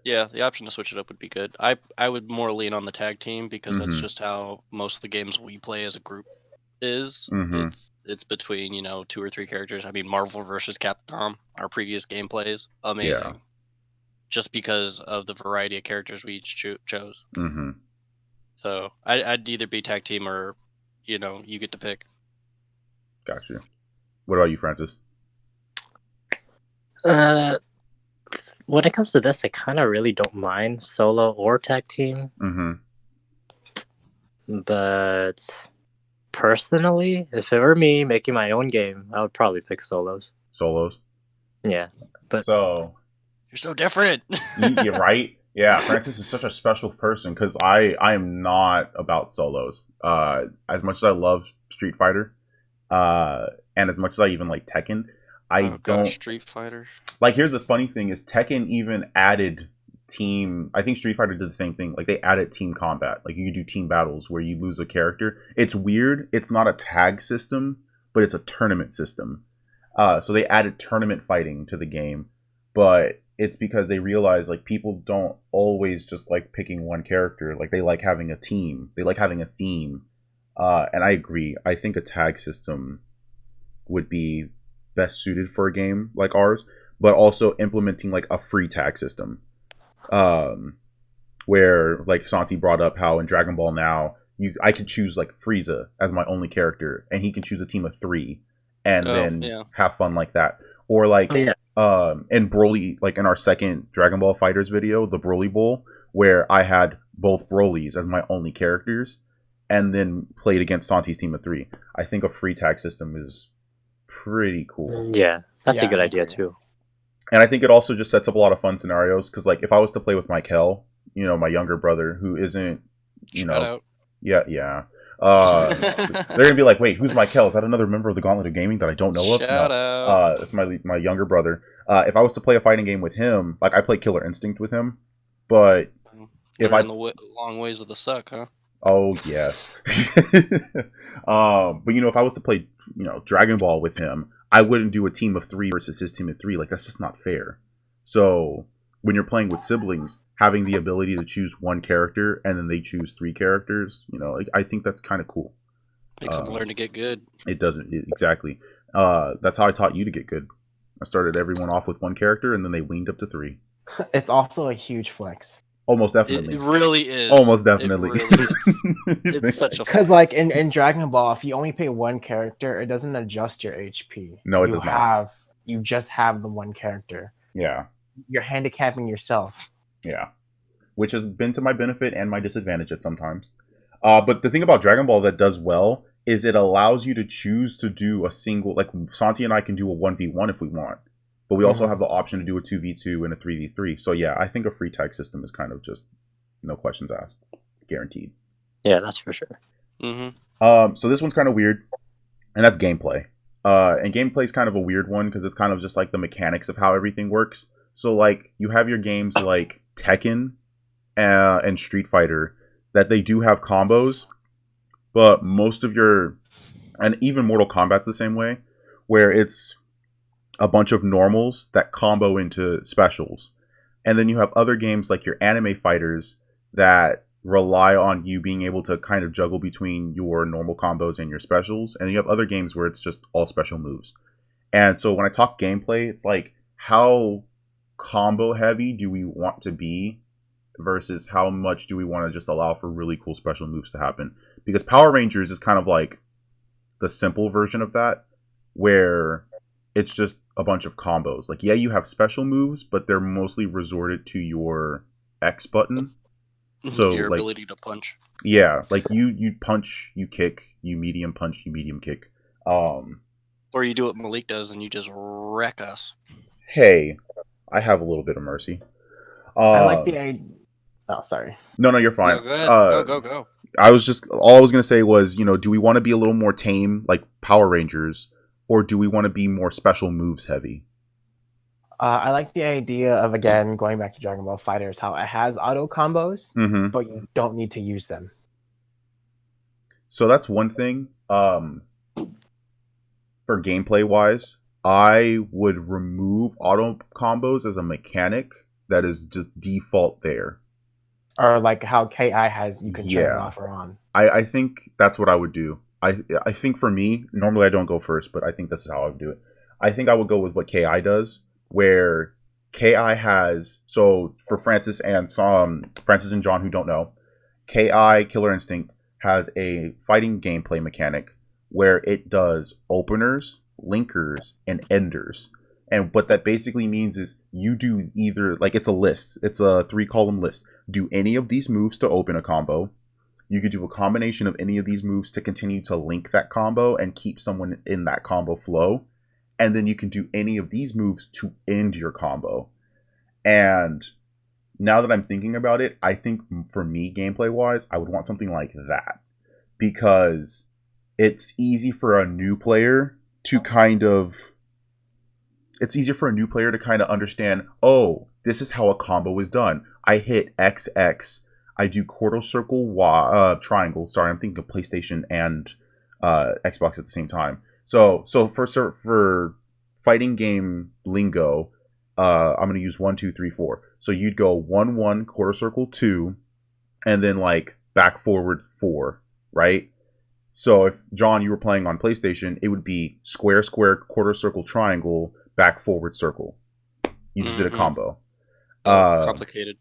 Yeah, the option to switch it up would be good. I would more lean on the tag team because that's just how most of the games we play as a group is. Mm-hmm. It's between 2 or 3 characters. I mean, Marvel versus Capcom, our previous gameplays, amazing. Yeah. Just because of the variety of characters we each chose. Mm-hmm. So I'd either be tag team or you get to pick. Gotcha. What about you, Francis? When it comes to this, I kind of really don't mind solo or tag team. Mm-hmm. But personally, if it were me making my own game, I would probably pick solos. Solos? Yeah. But so you're so different. You're right. Yeah, Francis is such a special person because I am not about solos. As much as I love Street Fighter, and as much as I even like Tekken, I don't. Street Fighter. Like, here's the funny thing: is Tekken even added team? I think Street Fighter did the same thing. Like, they added team combat. Like, you could do team battles where you lose a character. It's weird. It's not a tag system, but it's a tournament system. So they added tournament fighting to the game, but it's because they realize like people don't always just like picking one character. Like, they like having a team. They like having a theme. And I agree. I think a tag system would be best suited for a game like ours, but also implementing like a free tag system. Where like Santi brought up how in Dragon Ball now I could choose like Frieza as my only character, and he can choose a team of 3 and have fun like that. Or like in Broly, like in our second Dragon Ball Fighters video, the Broly Bowl, where I had both Brolys as my only characters and then played against Santi's team of 3. I think a free tag system is pretty cool. Yeah, that's a good idea too. And I think it also just sets up a lot of fun scenarios, because like if I was to play with Michael, my younger brother, who isn't, Shout out. Yeah. They're gonna be like, wait, who's Michael? Is that another member of the Gauntlet of Gaming that I don't know of? Shout out. It's my younger brother. If I was to play a fighting game with him, like I play Killer Instinct with him, but if I in the long ways of the suck, huh? Oh yes. But if I was to play, Dragon Ball with him, I wouldn't do a team of 3 versus his team of 3. Like that's just not fair. So when you're playing with siblings, having the ability to choose one character and then they choose 3 characters, I think that's kind of cool. Makes them learn to get good. It doesn't exactly. That's how I taught you to get good. I started everyone off with 1 character and then they weaned up to 3. It's also a huge flex. Almost definitely. It really is. Almost definitely. It really is. It's such a because like in Dragon Ball, if you only pay 1 character, it doesn't adjust your HP. No, it does not. You just have the 1 character. Yeah. You're handicapping yourself. Yeah. Which has been to my benefit and my disadvantage at sometimes. But the thing about Dragon Ball that does well is it allows you to choose to do a single, like Santi and I can do a 1v1 if we want. But we also have the option to do a 2v2 and a 3v3. So yeah, I think a free tag system is kind of just no questions asked. Guaranteed. Yeah, that's for sure. Mm-hmm. So this one's kind of weird. And that's gameplay. And gameplay is kind of a weird one because it's kind of just like the mechanics of how everything works. So like you have your games like Tekken and Street Fighter that they do have combos. But most of and even Mortal Kombat's the same way, where it's a bunch of normals that combo into specials. And then you have other games like your anime fighters that rely on you being able to kind of juggle between your normal combos and your specials. And you have other games where it's just all special moves. And so when I talk gameplay, it's like how combo heavy do we want to be versus how much do we want to just allow for really cool special moves to happen. Because Power Rangers is kind of like the simple version of that, where it's just a bunch of combos. Like, yeah, you have special moves, but they're mostly resorted to your X button. So your ability to punch. Yeah, like you punch, you kick, you medium punch, you medium kick. Or you do what Malik does and you just wreck us. Hey, I have a little bit of mercy. I like the idea. Oh, sorry. No, you're fine. No, go ahead. Go. All I was gonna say was, do we want to be a little more tame, like Power Rangers, or do we want to be more special moves heavy? I like the idea of, again, going back to Dragon Ball FighterZ, how it has auto combos, but you don't need to use them. So that's one thing. For gameplay wise, I would remove auto combos as a mechanic that is just default there. Or like how KI has, you can turn it off or on. I think that's what I would do. I think for me, normally I don't go first, but I think this is how I would do it. I think I would go with what KI does, where KI has, so for Francis and John who don't know, KI, Killer Instinct, has a fighting gameplay mechanic where it does openers, linkers, and enders. And what that basically means is you do either, like it's a list, it's a 3-column list. Do any of these moves to open a combo. You could do a combination of any of these moves to continue to link that combo and keep someone in that combo flow. And then you can do any of these moves to end your combo. And now that I'm thinking about it, I think for me, gameplay-wise, I would want something like that. Because it's easy for a new player to kind of understand, oh, this is how a combo is done. I hit XX, I do quarter circle triangle. Sorry, I'm thinking of PlayStation and Xbox at the same time. So for fighting game lingo, I'm gonna use 1, 2, 3, 4. So you'd go 1, 1, quarter circle 2, and then like back forward 4, right? So if John, you were playing on PlayStation, it would be square, square, quarter circle, triangle, back forward circle. You just did a combo. Complicated.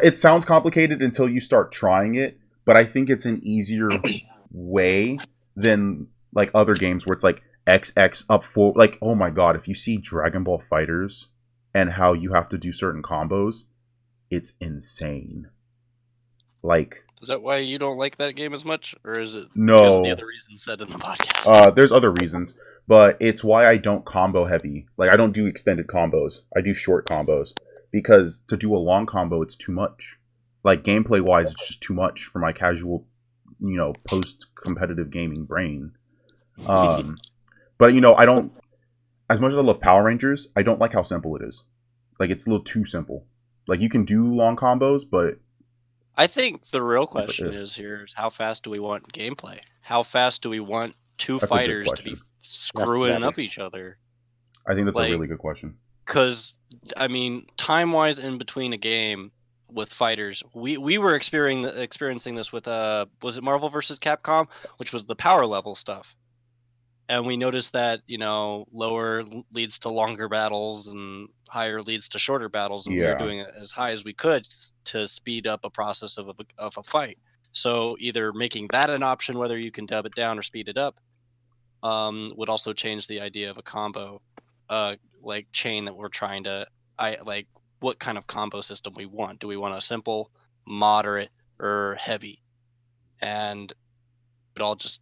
It sounds complicated until you start trying it, but I think it's an easier way than like other games where it's like XX up 4. Like, oh my god, if you see Dragon Ball FighterZ and how you have to do certain combos, it's insane. Like, is that why you don't like that game as much, or is it no, because of the other reasons said in the podcast? There's other reasons, but it's why I don't combo heavy. Like, I don't do extended combos. I do short combos. Because to do a long combo, it's too much. Like, gameplay-wise, it's just too much for my casual post competitive gaming brain. But I don't. As much as I love Power Rangers, I don't like how simple it is. Like, it's a little too simple. Like, you can do long combos, but I think the real question is how fast do we want gameplay? How fast do we want two That's a good fighters to be question. screwing up each other? I think that's a really good question. Because, I mean, time-wise in between a game with fighters, we were experiencing this with, was it Marvel vs. Capcom? Which was the power level stuff. And we noticed that, lower leads to longer battles and higher leads to shorter battles, and we were doing it as high as we could to speed up a process of a fight. So either making that an option, whether you can dub it down or speed it up, would also change the idea of a combo, like chain that we're trying to, what kind of combo system we want. Do we want a simple, moderate, or heavy? And it all just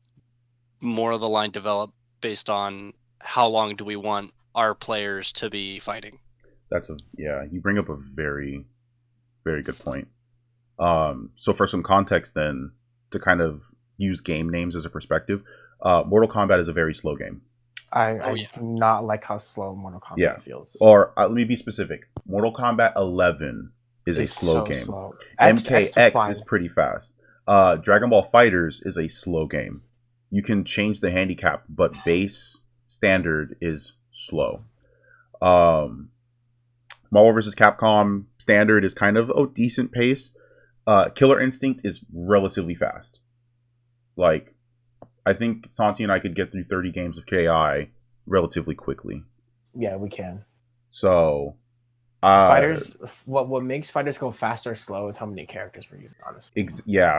more of the line develop based on how long do we want our players to be fighting. You bring up a very, very good point. So for some context then, to kind of use game names as a perspective, Mortal Kombat is a very slow game. I do not like how slow Mortal Kombat feels. Or let me be specific. Mortal Kombat 11 is a slow game. Slow. MKX is pretty fast. Dragon Ball FighterZ is a slow game. You can change the handicap, but base standard is slow. Marvel vs. Capcom standard is kind of a decent pace. Killer Instinct is relatively fast. Like, I think Santi and I could get through 30 games of KI relatively quickly. Yeah, we can. So, fighters. What makes fighters go faster or slow is how many characters we're using, honestly.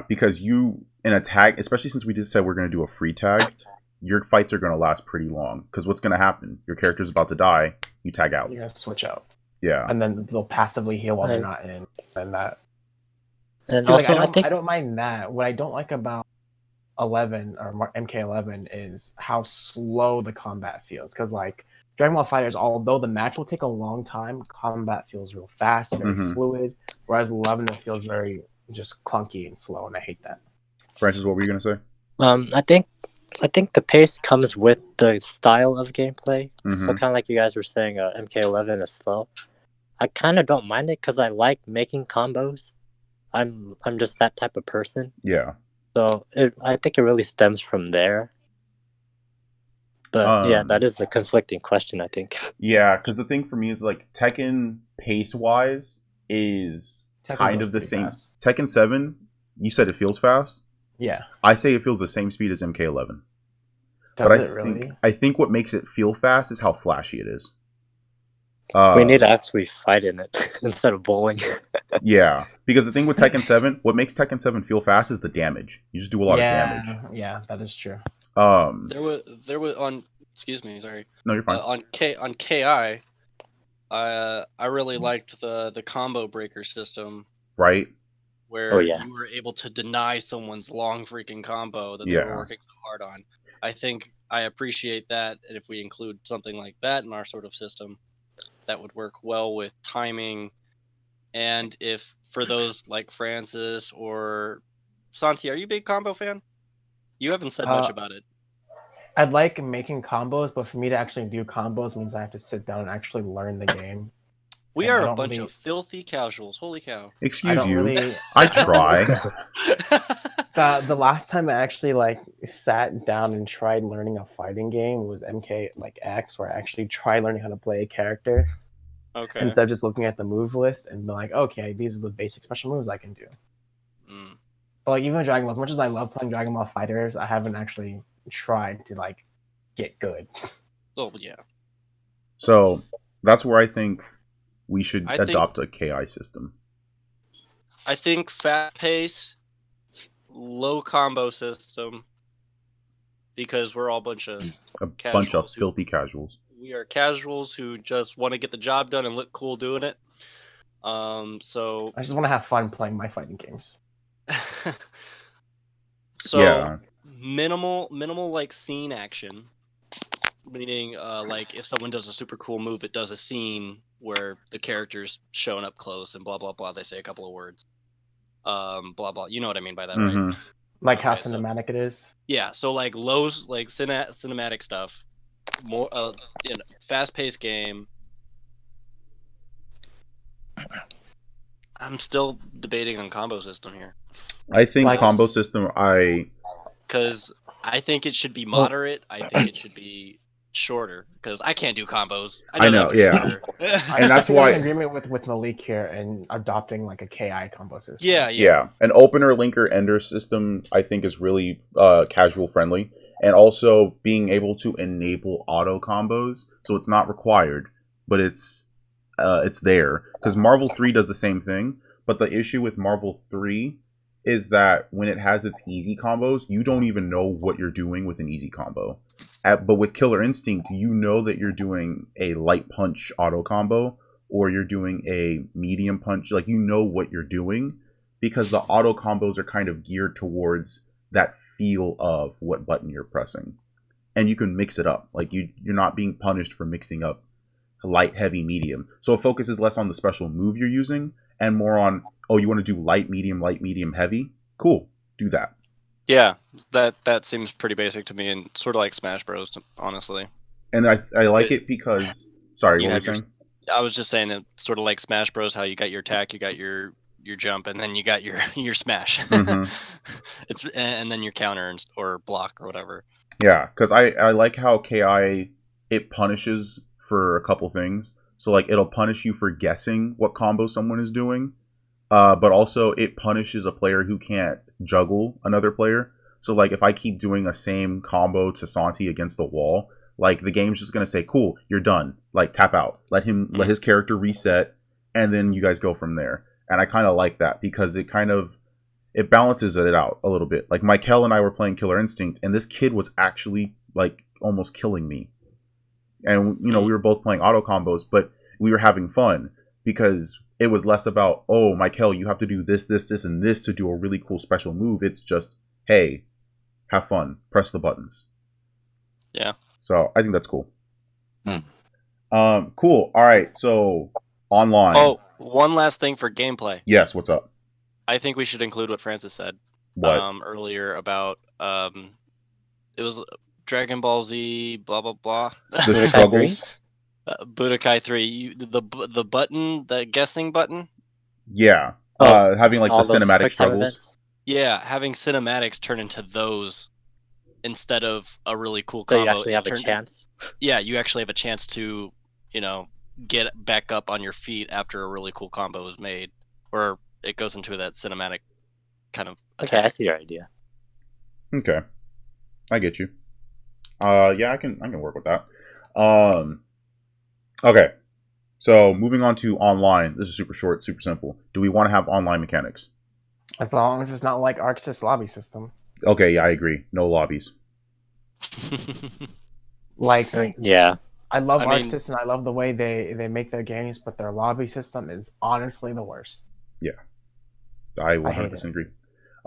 Because in a tag, especially since we just said we're going to do a free tag, your fights are going to last pretty long. Because what's going to happen? Your character's about to die, you tag out. You're going to switch out. Yeah. And then they'll passively heal while they're not in. And that. And also, I don't mind that. What I don't like about 11 or MK11 is how slow the combat feels. Because, like, Dragon Ball FighterZ, although the match will take a long time, combat feels real fast, very fluid. Whereas 11, it feels very just clunky and slow, and I hate that. Francis, what were you going to say? I think the pace comes with the style of gameplay. So kind of like you guys were saying, MK11 is slow. I kind of don't mind it because I like making combos. I'm just that type of person. Yeah. So I think it really stems from there. But that is a conflicting question, I think. Yeah, because the thing for me is, like, Tekken pace-wise is kind of the same. Fast. Tekken 7, you said it feels fast? Yeah. I say it feels the same speed as MK11. I think what makes it feel fast is how flashy it is. We need to actually fight in it instead of bowling. Yeah, because the thing with Tekken 7, what makes Tekken 7 feel fast is the damage. You just do a lot of damage. Yeah, that is true. There was on. Excuse me, sorry. No, you're fine. On KI, I really liked the combo breaker system. Right. Where you were able to deny someone's long freaking combo that they were working so hard on. I think I appreciate that, and if we include something like that in our sort of system, that would work well with timing. And if for those like Francis or Santi, are you a big combo fan? You haven't said much about it. I'd like making combos, but for me to actually do combos means I have to sit down and actually learn the game. We are a bunch of filthy casuals. Holy cow. Excuse you. I try. The last time I actually sat down and tried learning a fighting game was MKX, where I actually tried learning how to play a character. Okay. Instead of just looking at the move list and be like, okay, these are the basic special moves I can do. But even with Dragon Ball, as much as I love playing Dragon Ball FighterZ, I haven't actually tried to get good. Oh yeah. So that's where I think we should adopt a KI system. I think fast pace, low combo system, because we're all bunch of filthy casuals. We are casuals who just want to get the job done and look cool doing it. So I just want to have fun playing my fighting games. So minimal like scene action, meaning if someone does a super cool move, it does a scene where the character's showing up close and blah blah blah. They say a couple of words, blah blah. You know what I mean by that, right? Like how cinematic it is. Yeah, so like lows, like cinematic stuff, more fast-paced game. I'm still debating on combo system here. I think combo system. Because I think it should be moderate. I think it should be shorter. Because I can't do combos. I know. That for sure. And that's why I'm in agreement with Malik here and adopting like a KI combo system. Yeah. An opener, linker, ender system I think is really casual friendly, and also being able to enable auto combos, so it's not required, but it's there. Because Marvel 3 does the same thing, but the issue with Marvel 3 is that when it has its easy combos, you don't even know what you're doing with an easy combo. But with Killer Instinct, you know that you're doing a light punch auto combo, or you're doing a medium punch. Like, you know what you're doing, because the auto combos are kind of geared towards that feel of what button you're pressing. And you can mix it up. Like, you're not being punished for mixing up light, heavy, medium. So it focuses less on the special move you're using and more on, oh, you want to do light, medium, heavy? Cool, do that. Yeah, that seems pretty basic to me, and sort of like Smash Bros, honestly. And I like it because... Sorry, what were you saying? I was just saying it's sort of like Smash Bros, how you got your attack, you got your jump, and then you got your smash. Mm-hmm. And then your counter or block or whatever. Yeah, because I like how KI, it punishes for a couple things. So like it'll punish you for guessing what combo someone is doing, but also it punishes a player who can't juggle another player. So like if I keep doing a same combo to Santi against the wall, like the game's just gonna say, cool, you're done. Like tap out. Let his character reset, and then you guys go from there. And I kind of like that because it balances it out a little bit. Like Michael and I were playing Killer Instinct, and this kid was actually like almost killing me. And we were both playing auto combos, but we were having fun because it was less about, oh, Michael, you have to do this, and this to do a really cool special move. It's just, hey, have fun, press the buttons. Yeah. So I think that's cool. Cool. All right. So online. Oh, one last thing for gameplay. Yes. What's up? I think we should include what Francis said. What? Earlier about it was Dragon Ball Z, blah blah blah. The struggles. Budokai 3. The button, the guessing button. Yeah. Having like the cinematic struggles. Yeah, having cinematics turn into those instead of a really cool so combo. You actually have a chance. Yeah, you actually have a chance to, get back up on your feet after a really cool combo is made, or it goes into that cinematic kind of attack. Okay, I see your idea. Okay, I get you. Yeah, I can work with that. Okay, so moving on to online. This is super short, super simple. Do we want to have online mechanics? As long as it's not like ArcSys lobby system. Okay, yeah, I agree. No lobbies. Yeah. I love ArcSys and I love the way they make their games, but their lobby system is honestly the worst. Yeah. I 100% agree.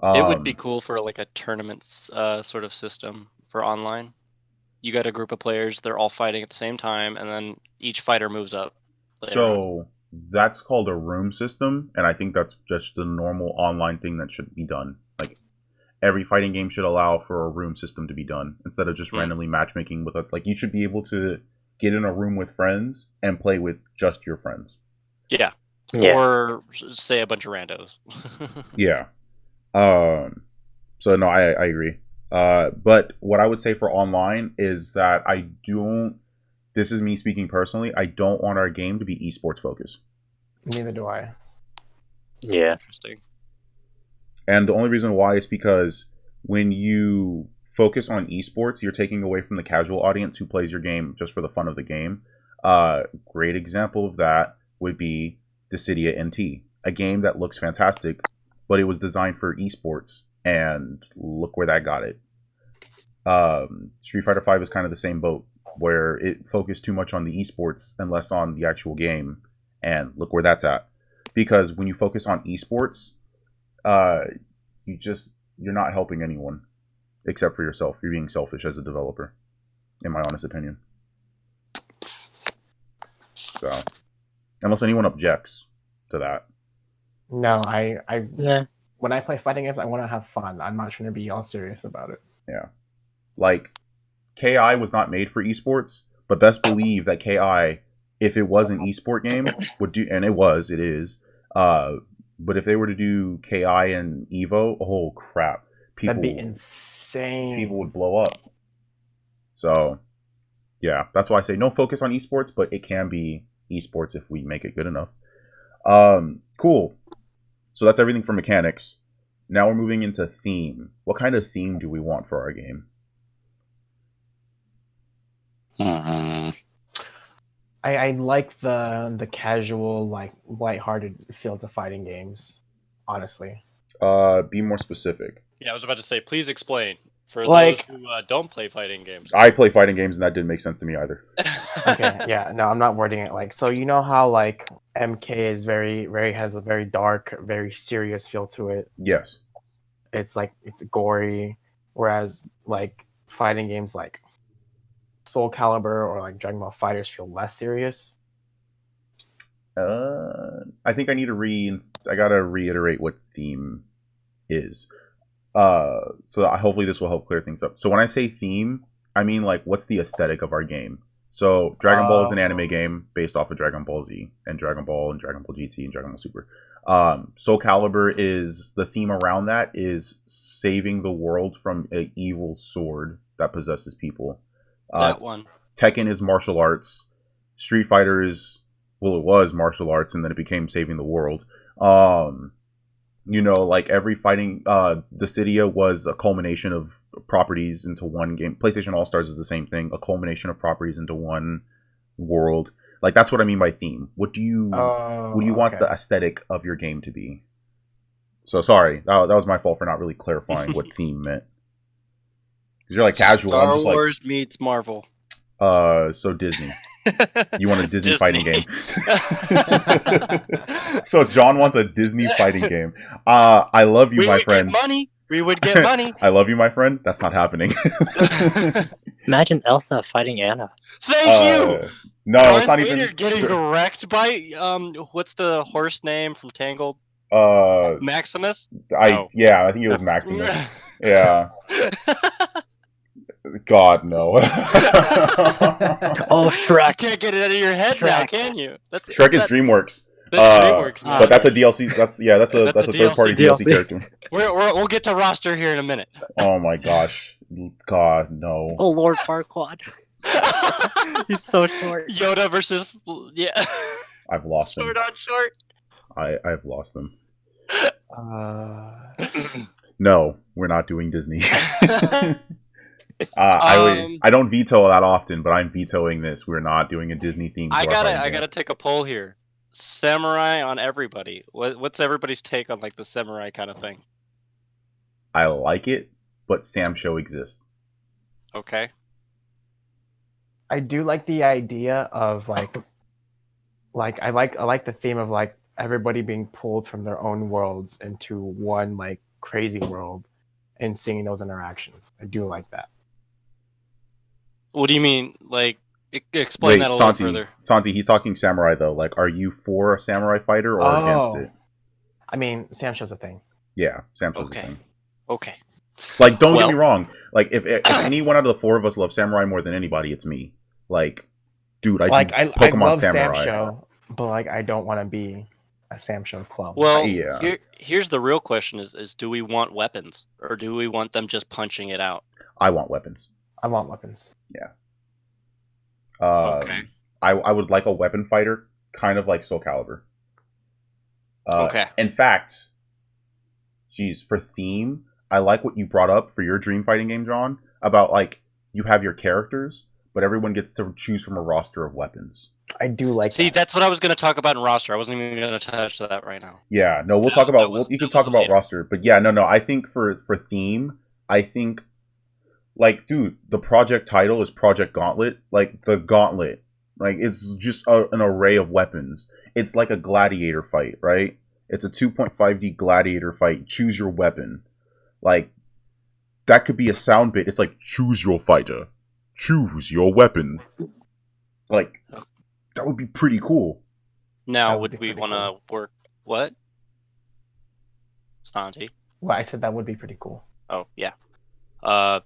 It would be cool for like a tournament sort of system for online. You got a group of players, they're all fighting at the same time, and then each fighter moves up. So that's called a room system, and I think that's just the normal online thing that should be done. Like every fighting game should allow for a room system to be done instead of just randomly matchmaking with like you should be able to get in a room with friends and play with just your friends. Yeah. Or say a bunch of randos. Yeah. So no, I agree. But what I would say for online is that this is me speaking personally, I don't want our game to be esports focused. Neither do I. Yeah. Interesting. And the only reason why is because when you focus on esports, you're taking away from the casual audience who plays your game just for the fun of the game. Great example of that would be Dissidia NT, a game that looks fantastic, but it was designed for esports, and look where that got it. Street Fighter V is kind of the same boat, where it focused too much on the esports and less on the actual game, and look where that's at. Because when you focus on esports, you're not helping anyone except for yourself. You're being selfish as a developer, in my honest opinion. So, unless anyone objects to that. No, when I play fighting games, I want to have fun. I'm not trying to be all serious about it. Yeah. Like, KI was not made for esports, but best believe that KI, if it was an esport game, would do, and it is. But if they were to do KI and Evo, oh crap, That'd be insane. People would blow up. So, yeah, that's why I say no focus on esports, but it can be esports if we make it good enough. Cool. So that's everything for mechanics. Now we're moving into theme. What kind of theme do we want for our game? I like the casual, like lighthearted feel to fighting games. Honestly. Be more specific. Yeah, I was about to say, please explain for Like- those who don't play fighting games. I play fighting games, and that didn't make sense to me either. Okay, yeah, no, I'm not wording it like so. You know how like MK is has a very dark, very serious feel to it. Yes. It's like it's gory, whereas like fighting games like Soul Calibur or like Dragon Ball Fighters feel less serious. I think I need to I gotta reiterate what theme is. So hopefully this will help clear things up. So when I say theme, I mean like what's the aesthetic of our game. So Dragon Ball is an anime game based off of Dragon Ball Z and Dragon Ball GT and Dragon Ball Super. Soul Calibur is the theme around that is saving the world from an evil sword that possesses people. That one. Tekken is martial arts. Street Fighter is, well, it was martial arts and then it became saving the world. You know, like every fighting, Dissidia was a culmination of properties into one game. PlayStation All-Stars is the same thing, a culmination of properties into one world. Like, that's what I mean by theme. What do you want the aesthetic of your game to be? So, sorry, that was my fault for not really clarifying what theme meant. Because you're like casual. Star I'm just Wars meets Marvel. So Disney. You want a Disney fighting game. So John wants a Disney fighting game. I love you, my friend. We would get money. I love you, my friend. That's not happening. Imagine Elsa fighting Anna. Thank you. No, Darth it's not Vader even getting wrecked by what's the horse name from Tangled? Maximus? Yeah, I think it was Maximus. Yeah. God, no. Oh, Shrek. You can't get it out of your head now, can you? Shrek is DreamWorks. That's DreamWorks. But that's a DLC. That's a third-party DLC character. We'll get to roster here in a minute. Oh my gosh. God, no. Oh, Lord Farquaad. He's so short. Yoda versus... Yeah. I've lost him. Short on short. I've lost them. No, we're not doing Disney. I don't veto that often, but I'm vetoing this. We're not doing a Disney theme. I gotta take a poll here. Samurai on everybody. What's everybody's take on like the samurai kind of thing? I like it, but Sam Show exists. Okay. I do like the idea of like I like the theme of like everybody being pulled from their own worlds into one like crazy world and seeing those interactions. I do like that. What do you mean? Like, explain that a little further. Santi, he's talking samurai though. Like, are you for a samurai fighter or against it? I mean, Sam Show's a thing. Yeah, Sam Show's a thing. Okay. Like, don't get me wrong. Like, if any one out of the four of us love samurai more than anybody, it's me. Like, dude, I Pokemon love Samurai. Sam Show, but like, I don't want to be a Sam Show club. Well, yeah. Here's the real question: is do we want weapons or do we want them just punching it out? I want weapons. I want weapons. Yeah. Okay. I would like a weapon fighter, kind of like Soul Calibur. Okay. In fact, geez, for theme, I like what you brought up for your dream fighting game, John, about like you have your characters, but everyone gets to choose from a roster of weapons. I do like. See, that's what I was going to talk about in roster. I wasn't even going to touch that right now. Yeah, no, we'll talk about. You can talk about roster, but yeah, no. I think for theme, I think. Like, dude, the project title is Project Gauntlet. Like, the Gauntlet. Like, it's just an array of weapons. It's like a gladiator fight, right? It's a 2.5D gladiator fight. Choose your weapon. Like, that could be a sound bit. It's like, choose your fighter. Choose your weapon. Like, that would be pretty cool. Now, would we want to work... What? Santi. Well, I said that would be pretty cool. Oh yeah. But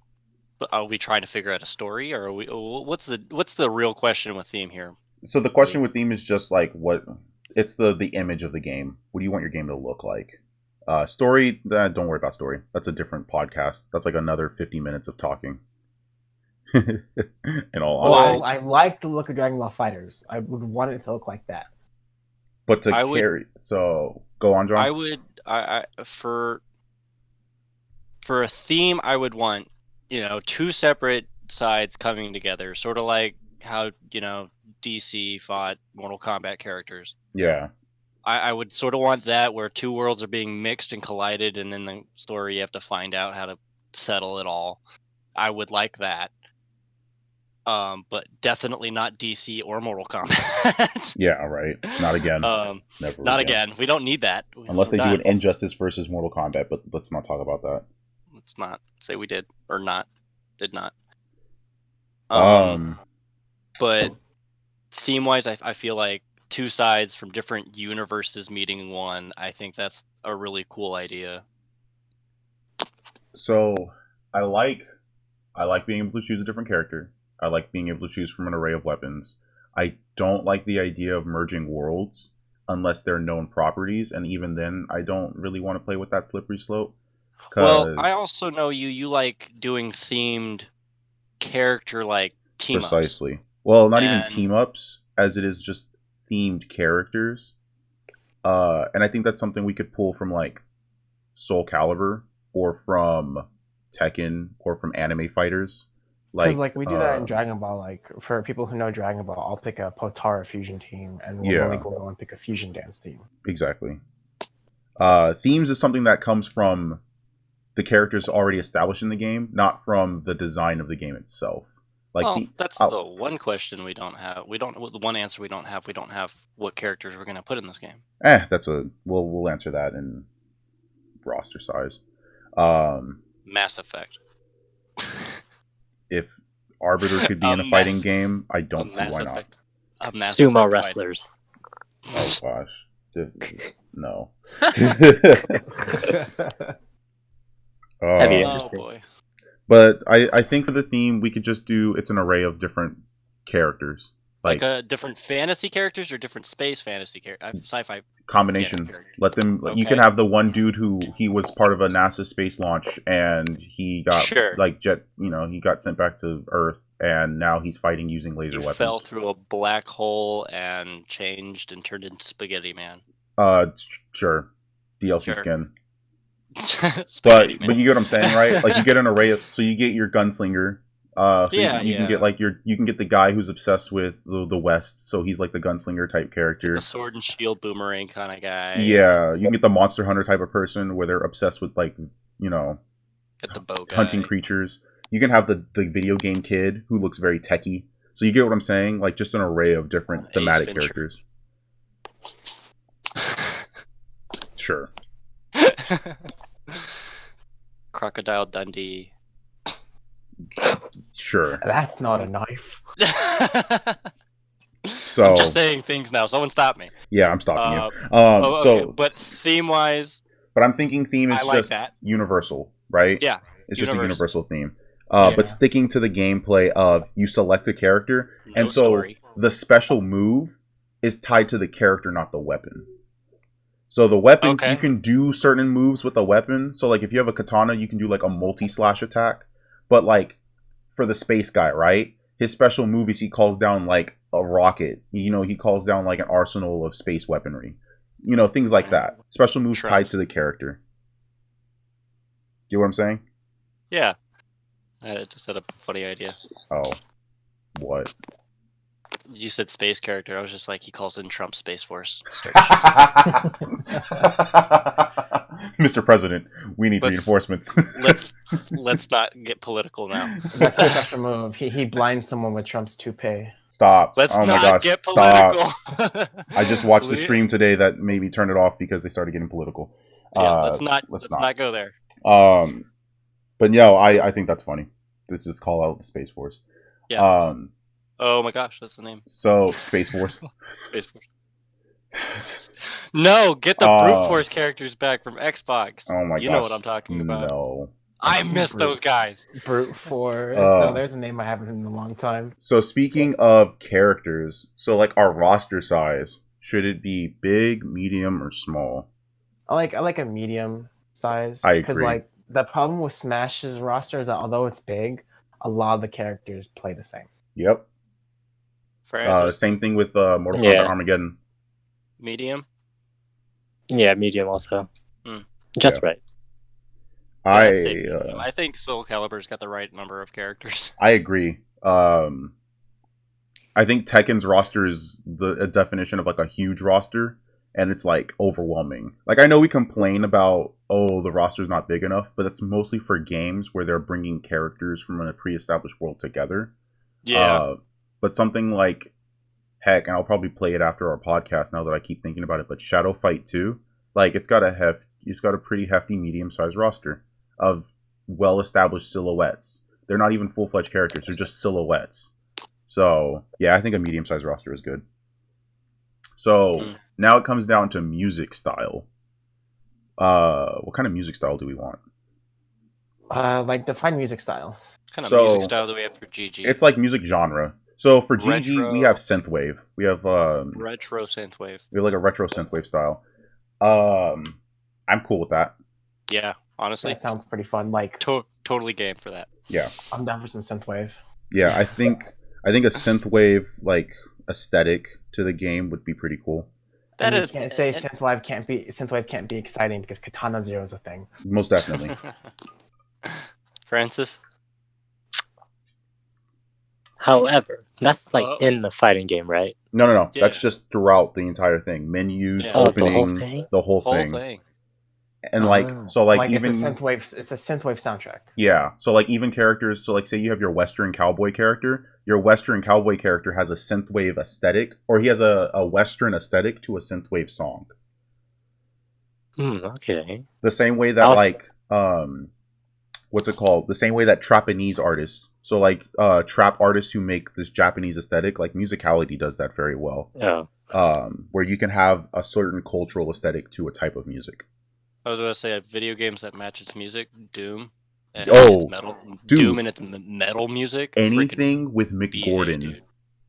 are we trying to figure out a story, or are we? What's the real question with theme here? So the question with theme is just like what it's the image of the game. What do you want your game to look like? Story, don't worry about story. That's a different podcast. That's like another 50 minutes of talking. In all honesty. Well, I like the look of Dragon Ball Fighters. I would want it to look like that. But to carry, so go on, John. I would, for a theme, I would want, two separate sides coming together, sort of like how DC fought Mortal Kombat characters. Yeah. I would sort of want that, where two worlds are being mixed and collided, and in the story you have to find out how to settle it all. I would like that. But definitely not DC or Mortal Kombat. Yeah, right. Not again. Never. Not again. We don't need that. Unless they do an Injustice versus Mortal Kombat, but let's not talk about that. Let's not say we did or not. Did not. But theme-wise, I feel like two sides from different universes meeting in one. I think that's a really cool idea. So I like being able to choose a different character. I like being able to choose from an array of weapons. I don't like the idea of merging worlds unless they're known properties, and even then, I don't really want to play with that slippery slope. Well, I also know you like doing themed character like team-ups. Precisely. Well, not even team-ups, as it is just themed characters. And I think that's something we could pull from like Soul Calibur or from Tekken or from anime fighters. Because like we do that in Dragon Ball. Like for people who know Dragon Ball, I'll pick a Potara fusion team, and we'll go and pick a fusion dance team. Exactly. Themes is something that comes from the characters already established in the game, not from the design of the game itself. Like that's the one question we don't have. The one answer we don't have. We don't have what characters we're going to put in this game. We'll answer that in roster size. Mass Effect. If Arbiter could be in a fighting game, I don't see why not. Sumo wrestlers. Oh gosh, no. That'd be interesting. Oh boy. But I think for the theme, we could just do it's an array of different characters. Like different fantasy characters or different space fantasy characters? Sci-fi combination. Let them. Okay. You can have the one dude who he was part of a NASA space launch and he got he got sent back to Earth and now he's fighting using laser weapons. Fell through a black hole and changed and turned into Spaghetti Man. Sure. DLC skin. but you get what I'm saying, right? Like you get an array of, so you get your gunslinger. You can get like you can get the guy who's obsessed with the West, so he's like the gunslinger type character, the sword and shield boomerang kind of guy. Yeah, you can get the monster hunter type of person where they're obsessed with like get the bow guy. Hunting creatures. You can have the video game kid who looks very techie. So you get what I'm saying? Like just an array of different thematic characters. Sure. Crocodile Dundee. Sure. That's not a knife. So I'm just saying things now. Someone stop me. Yeah, I'm stopping you. Okay. But theme-wise, but I'm thinking theme is just universal, right? Yeah, it's just a universal theme. But sticking to the gameplay of you select a character, and so the special move is tied to the character, not the weapon. So the weapon, you can do certain moves with a weapon. So like if you have a katana, you can do like a multi-slash attack. But like for the space guy, right? His special move is he calls down like a rocket. He calls down like an arsenal of space weaponry. Things like that. Special moves tied to the character. You know what I'm saying? Yeah. I just had a funny idea. Oh. What? You said space character. I was just like, he calls in Trump Space Force. Mr. President, we need reinforcements. let's not get political now. That's a special move. He blinds someone with Trump's toupee. Stop. Let's oh my not gosh, get political. Stop. I just watched a stream today that made me turn it off because they started getting political. Let's not go there. But no, I think that's funny. Let's just call out the Space Force. Yeah. Oh my gosh, that's the name. So, Space Force. Space Force. No, get the brute force characters back from Xbox. Oh my gosh. You know what I'm talking about. No. I miss those guys. Brute force. No, there's a name I haven't heard in a long time. So speaking of characters, so like our roster size, should it be big, medium, or small? I like a medium size. I Because agree. like the problem with Smash's roster is that although it's big, a lot of the characters play the same. Yep. Francis, Same thing with Mortal Kombat Yeah. Armageddon. medium. Yeah, medium also. Hmm. Just right. I'd say medium. I think Soul Calibur's got the right number of characters. I agree. I think Tekken's roster is a definition of like a huge roster, and it's like overwhelming. Like I know we complain about the roster's not big enough, but that's mostly for games where they're bringing characters from a pre-established world together. Yeah. But something like heck, and I'll probably play it after our podcast now that I keep thinking about it. But Shadow Fight 2, like it's got a pretty hefty medium-sized roster of well-established silhouettes. They're not even full-fledged characters; they're just silhouettes. So yeah, I think a medium-sized roster is good. So now it comes down to music style. What kind of music style do we want? Like define music style. What kind of music style do we have for GG? It's like music genre. So for Retro. GG, we have synthwave. We have retro synthwave. We have like a retro synthwave style. I'm cool with that. Yeah, honestly, That sounds pretty fun. Like totally game for that. Yeah, I'm down for some synthwave. yeah. I think a synthwave like aesthetic to the game would be pretty cool. That is, you can't say synthwave can't be exciting because Katana Zero is a thing. Most definitely. Francis. However, that's like in the fighting game, right? No. Yeah. That's just throughout the entire thing. Menus, opening, the whole thing. And like, so like even it's a synthwave soundtrack. Yeah. So like even characters, so like say you have your Western cowboy character, your Western cowboy character has a synthwave aesthetic, or he has a Western aesthetic to a synthwave song. Okay. The same way that like what's it called? The same way that Japanese artists, so like trap artists who make this Japanese aesthetic, like Musicality does that very well. Yeah. Where you can have a certain cultural aesthetic to a type of music. I was going to say, video games that match its music, Doom. And it's metal. Dude. Doom and its metal music. Anything with Mick Gordon.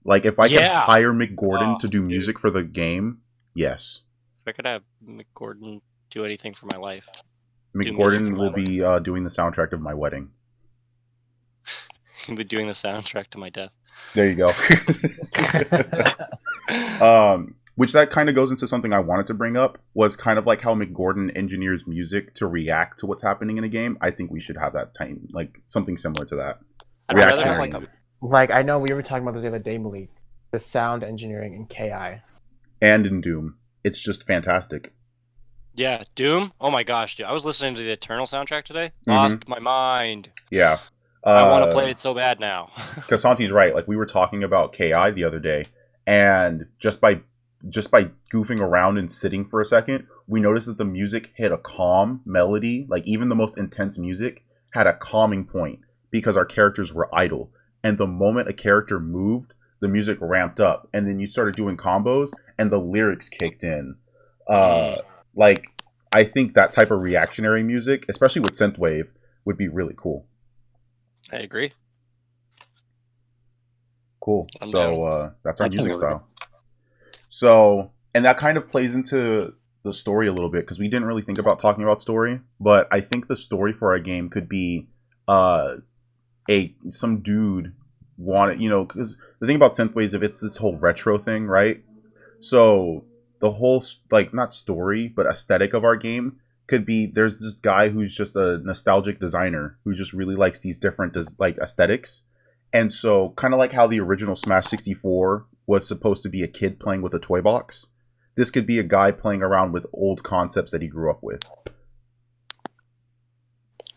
Like, if I could hire Mick Gordon to do music for the game, yes. If I could have Mick Gordon do anything for my life. Mick Gordon will be doing the soundtrack of my wedding. He'll be doing the soundtrack to my death. There you go. Which that kind of goes into something I wanted to bring up, was kind of like how Mick Gordon engineers music to react to what's happening in a game. I think we should have that time, like something similar to that. Reactionary music. Like, I know we were talking about this the other day, Malik. The sound engineering in KI. And in Doom. It's just fantastic. Yeah, Doom? Oh my gosh, dude. I was listening to the Eternal soundtrack today. Lost my mind. Yeah. I want to play it so bad now. Kasanti's right. Like, we were talking about KI the other day, and just by goofing around and sitting for a second, we noticed that the music hit a calm melody. Like, even the most intense music had a calming point because our characters were idle. And the moment a character moved, the music ramped up. And then you started doing combos, and the lyrics kicked in. Like, I think that type of reactionary music, especially with synthwave, would be really cool. I agree. Cool. So that's our music style. So, and that kind of plays into the story a little bit, because we didn't really think about talking about story, but I think the story for our game could be some dude wanted, because the thing about synthwave is it's this whole retro thing, right? So the whole, like, not story, but aesthetic of our game could be, there's this guy who's just a nostalgic designer who just really likes these different like aesthetics. And so kind of like how the original Smash 64 was supposed to be a kid playing with a toy box, this could be a guy playing around with old concepts that he grew up with.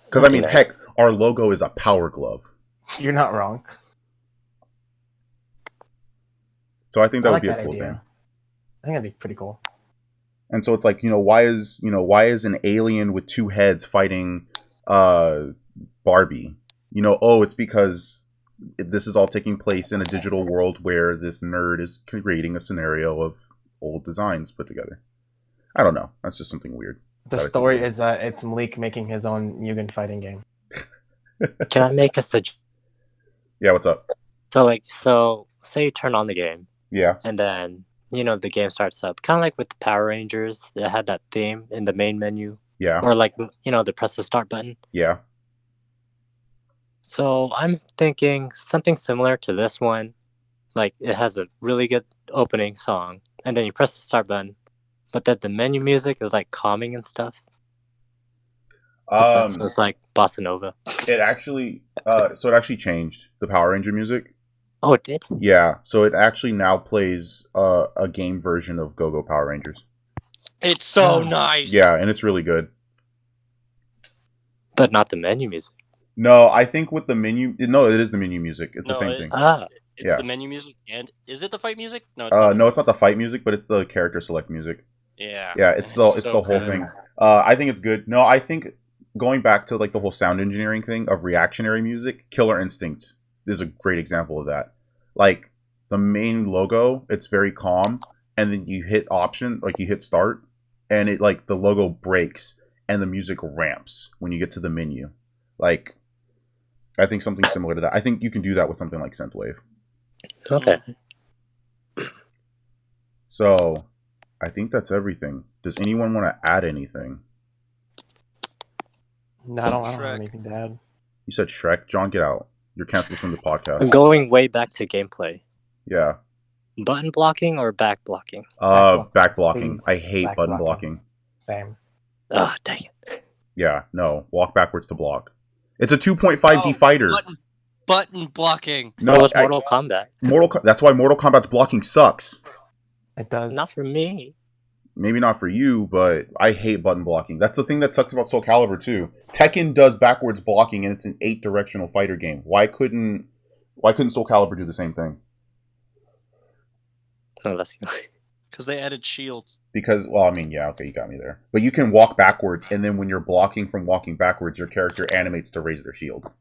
Because, I mean, heck, our logo is a power glove. You're not wrong. So I think that would be a cool thing. I think that'd be pretty cool. And so it's like, why is an alien with two heads fighting Barbie? It's because this is all taking place in a digital world where this nerd is creating a scenario of old designs put together. I don't know. That's just something weird. The story is that it's Malik making his own Mugen fighting game. Can I make a suggestion? Yeah, what's up? So say you turn on the game. Yeah. And then, the game starts up. Kind of like with the Power Rangers. It had that theme in the main menu. Yeah. Or like, the press the start button. Yeah. So I'm thinking something similar to this one. Like, it has a really good opening song. And then you press the start button. But then the menu music is like calming and stuff. So it's like bossa nova. It actually changed the Power Ranger music. Oh, it did? Yeah, so it actually now plays a game version of Go-Go Power Rangers. It's so nice. Yeah, and it's really good. But not the menu music. No, I think with the menu... No, it is the menu music. It's the same thing. It's the menu music, and is it the fight music? No, no, it's not the fight music, but it's the character select music. Yeah. Yeah, it's the whole thing. I think it's good. No, I think going back to like the whole sound engineering thing of reactionary music, Killer Instinct is a great example of that. Like the main logo, it's very calm, and then you hit option, like you hit start, and it like the logo breaks and the music ramps when you get to the menu. Like I think something similar to that. I think you can do that with something like Synthwave. Okay. So I think that's everything. Does anyone want to add anything? No, I don't have anything to add. You said Shrek? John, get out. You're canceled from the podcast. Going way back to gameplay. Yeah. Button blocking or back blocking? Back blocking. Please. I hate Back button blocking. Same. Oh, dang it. Yeah, no. Walk backwards to block. It's a 2.5D fighter. Button blocking. No, it was Mortal Kombat. That's why Mortal Kombat's blocking sucks. It does. Not for me. Maybe not for you, but I hate button blocking. That's the thing that sucks about Soul Calibur too. Tekken does backwards blocking, and it's an 8-directional fighter game. Why couldn't Soul Calibur do the same thing? Oh, that's because they added shields. Because, well, I mean, yeah, okay, you got me there. But you can walk backwards, and then when you're blocking from walking backwards, your character animates to raise their shield.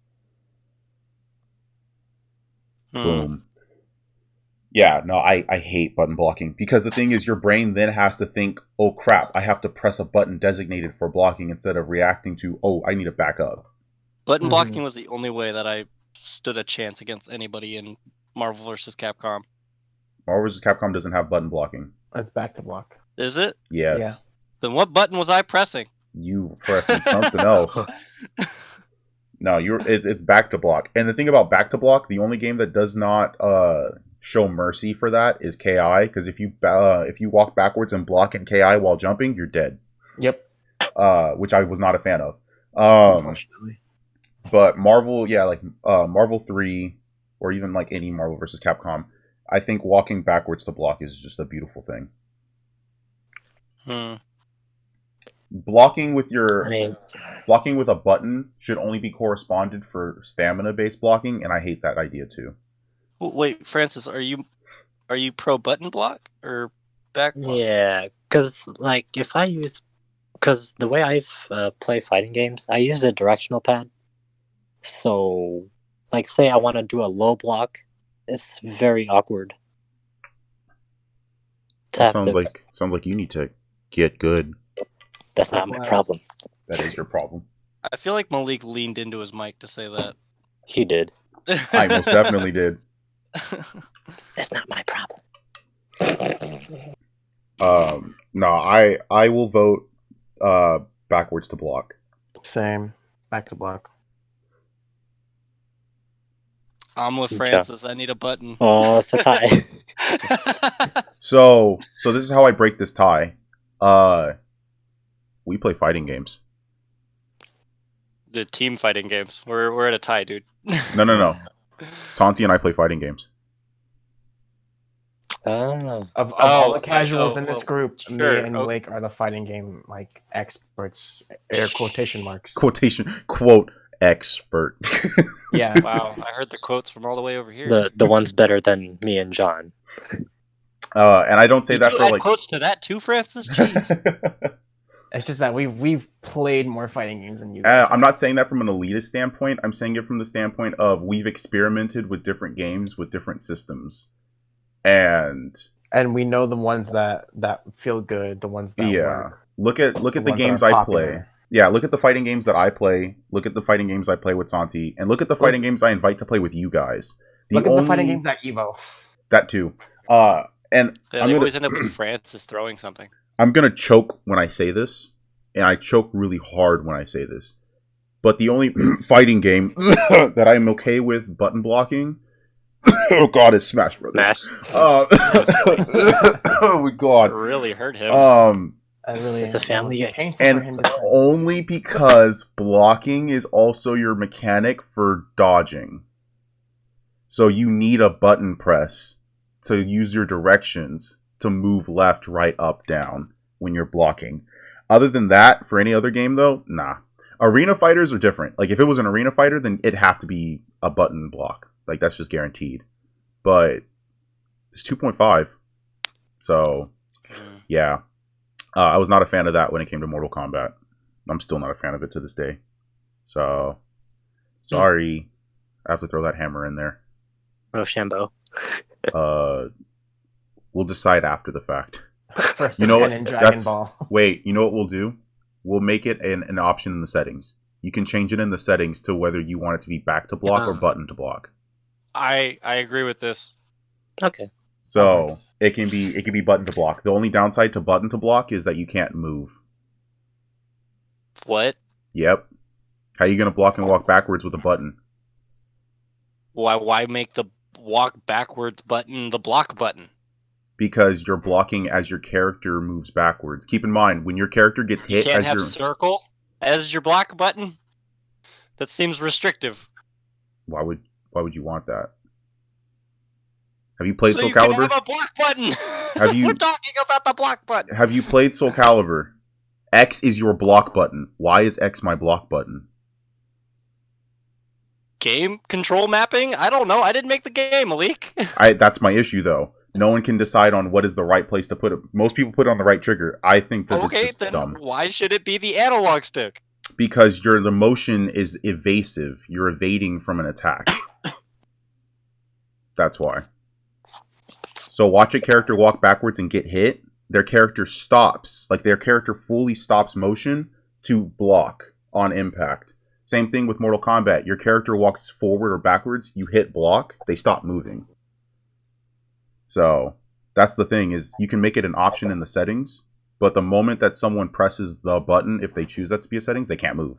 Boom. Yeah, no, I hate button blocking. Because the thing is, your brain then has to think, oh crap, I have to press a button designated for blocking instead of reacting to, oh, I need to back up. Button blocking was the only way that I stood a chance against anybody in Marvel vs. Capcom. Marvel vs. Capcom doesn't have button blocking. It's back to block. Is it? Yes. Yeah. Then what button was I pressing? You pressing something else. No, it's back to block. And the thing about back to block, the only game that does not show mercy for that is KI, because if you walk backwards and block in KI while jumping, you're dead. Yep. Which I was not a fan of. Unfortunately. But Marvel, yeah, like Marvel 3, or even like any Marvel vs. Capcom, I think walking backwards to block is just a beautiful thing. Blocking with a button should only be corresponded for stamina-based blocking, and I hate that idea too. Wait, Francis, are you pro button block or back block? Yeah, because like because the way I've played fighting games, I use a directional pad. So, like, say I want to do a low block, it's very awkward. Sounds like you need to get good. That's not my problem. That is your problem. I feel like Malik leaned into his mic to say that. He did. I most definitely did. That's not my problem. No, I will vote backwards to block. Same. Back to block. I'm with Francis. I need a button. Oh, it's a tie. So this is how I break this tie. We play fighting games. The team fighting games. We're at a tie, dude. No. Santi and I play fighting games. Oh. Of all the casuals in this well, group, sure, me and Blake are the fighting game like experts. Air quotation marks. Quote expert. Yeah. Wow, I heard the quotes from all the way over here. The one's better than me and John. And I don't say that you for add like quotes to that too, Francis. Jeez. It's just that we've played more fighting games than you guys. I'm not saying that from an elitist standpoint. I'm saying it from the standpoint of we've experimented with different games with different systems. And and we know the ones that feel good, the ones that work. Look at the games I play. Yeah, look at the fighting games that I play. Look at the fighting games I play with Santi, and look at the fighting games I invite to play with you guys. Look at the fighting games at Evo. That too. And they always end up with Francis throwing something. I'm gonna choke when I say this, and I choke really hard when I say this. But the only fighting game that I'm okay with button blocking, oh god, is Smash Brothers. Oh my god, it really hurt him. It's a family game, and only because blocking is also your mechanic for dodging. So you need a button press to use your directions to move left, right, up, down when you're blocking. Other than that, for any other game though, nah. Arena fighters are different. Like if it was an arena fighter, then it'd have to be a button block. Like that's just guaranteed. But it's 2.5. So yeah. I was not a fan of that when it came to Mortal Kombat. I'm still not a fan of it to this day. So sorry. I have to throw that hammer in there. Rochambeau. We'll decide after the fact. First you know what? Dragon Ball. Wait, you know what we'll do? We'll make it an option in the settings. You can change it in the settings to whether you want it to be back to block or button to block. I agree with this. Okay. So it can be button to block. The only downside to button to block is that you can't move. What? Yep. How are you gonna block and walk backwards with a button? Why make the walk backwards button the block button? Because you're blocking as your character moves backwards. Keep in mind, when your character gets hit, you can't have circle as your block button. That seems restrictive. Why would you want that? Have you played so Soul you can Calibur? have a block button. We're talking about the block button. Have you played Soul Calibur? X is your block button. Why is X my block button? Game control mapping? I don't know. I didn't make the game, Malik. That's my issue, though. No one can decide on what is the right place to put it. Most people put it on the right trigger. I think that it's just dumb. Why should it be the analog stick? Because the motion is evasive. You're evading from an attack. That's why. So watch a character walk backwards and get hit. Their character stops. Like their character fully stops motion to block on impact. Same thing with Mortal Kombat. Your character walks forward or backwards. You hit block. They stop moving. So that's the thing is you can make it an option in the settings. But the moment that someone presses the button, if they choose that to be a settings, they can't move.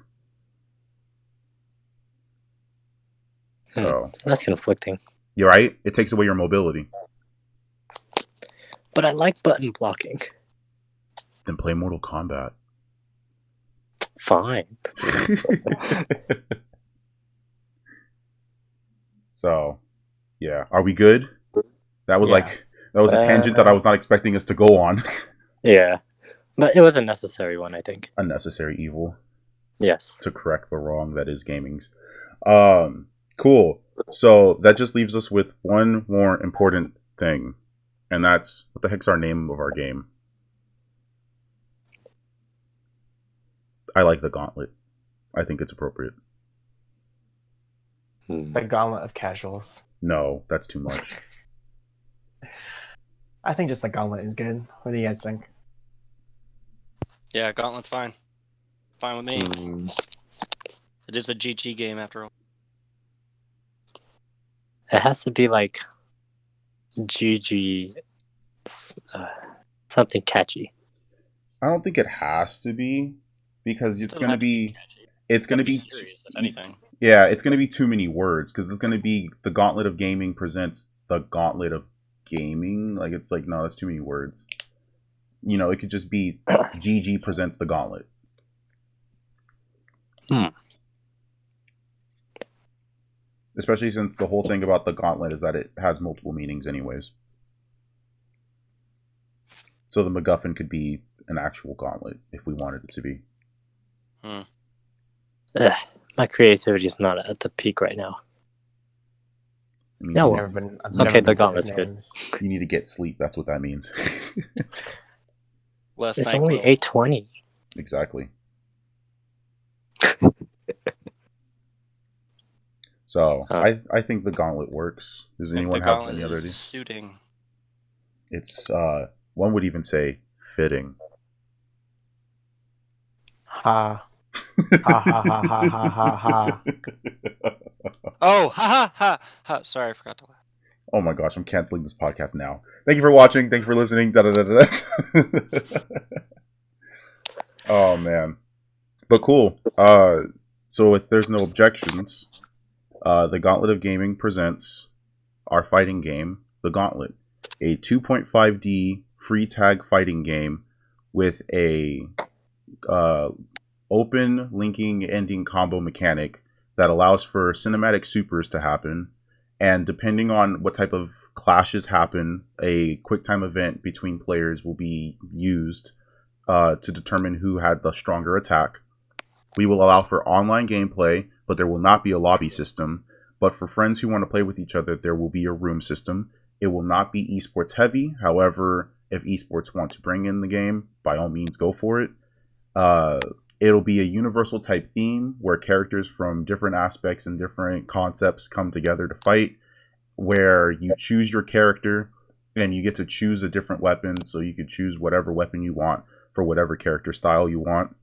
So that's conflicting. You're right. It takes away your mobility. But I like button blocking. Then play Mortal Kombat. Fine. So, yeah. Are we good? That was a tangent that I was not expecting us to go on. Yeah. But it was a necessary one, I think. A necessary evil. Yes. To correct the wrong that is gaming's. Cool. So that just leaves us with one more important thing. And that's, what the heck's our name of our game? I like the Gauntlet. I think it's appropriate. The Gauntlet of Casuals. No, that's too much. I think just the Gauntlet is good. What do you guys think? Yeah, Gauntlet's fine. Fine with me. It is a GG game after all. It has to be like GG something catchy. I don't think it has to be because it's going to be serious, if anything. Yeah, it's going to be too many words because it's going to be the Gauntlet of Gaming presents the Gauntlet of Gaming. Like it's like no, that's too many words. You know, it could just be GG presents the Gauntlet. Especially since the whole thing about the Gauntlet is that it has multiple meanings anyways. So the MacGuffin could be an actual gauntlet if we wanted it to be. My creativity is not at the peak right now. No. Okay, the Gauntlet's good. You need to get sleep. That's what that means. It's only 8:20. Exactly. So I think the Gauntlet works. Does anyone have any other ideas? Suiting. It's one would even say fitting. Ha. Ha ha ha ha ha ha ha. Oh, ha ha ha ha. Sorry, I forgot to laugh. Oh my gosh, I'm canceling this podcast now. Thank you for watching. Thank you for listening. Da, da, da, da, da. Oh man. But cool. So if there's no objections, the Gauntlet of Gaming presents our fighting game, the Gauntlet, a 2.5D free tag fighting game with a open linking ending combo mechanic that allows for cinematic supers to happen, and depending on what type of clashes happen, a quick time event between players will be used to determine who had the stronger attack. We will allow for online gameplay, but there will not be a lobby system. But for friends who want to play with each other, there will be a room system. It will not be esports heavy. However, if esports want to bring in the game, by all means, go for it. It'll be a universal type theme where characters from different aspects and different concepts come together to fight, where you choose your character and you get to choose a different weapon. So you could choose whatever weapon you want for whatever character style you want.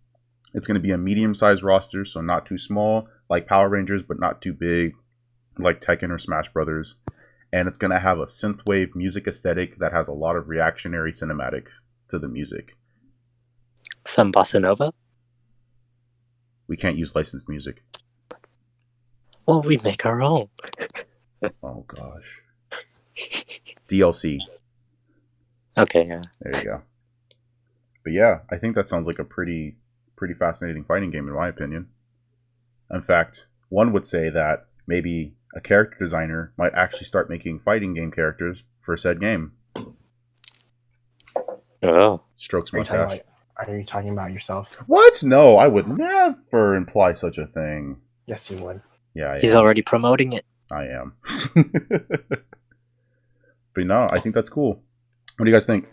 It's going to be a medium-sized roster, so not too small like Power Rangers, but not too big like Tekken or Smash Brothers. And it's going to have a synthwave music aesthetic that has a lot of reactionary cinematic to the music. Some bossa nova? We can't use licensed music. Well, we make our own. Oh gosh. DLC. Okay, yeah. There you go. But yeah, I think that sounds like a pretty fascinating fighting game in my opinion. In fact, one would say that maybe a character designer might actually start making fighting game characters for said game. Oh. Strokes mustache. Are you talking about yourself? What? No, I would never imply such a thing. Yes, you would. Yeah, He's already promoting it. I am. But no, I think that's cool. What do you guys think?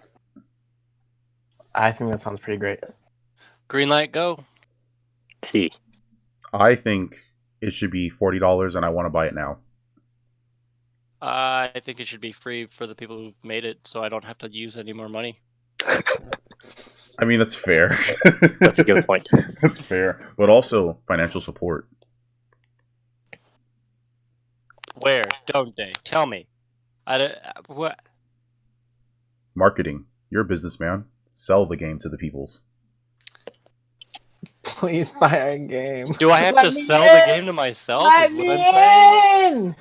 I think that sounds pretty great. Green light, go. See. I think it should be $40 and I want to buy it now. I think it should be free for the people who made it, so I don't have to use any more money. I mean, that's fair. That's a good point. That's fair. But also financial support. Where don't they? Tell me. What? Marketing. You're a businessman. Sell the game to the peoples. Please buy a game. Do I have Let to me sell in! the game to myself? Let Is what me I'm saying? in!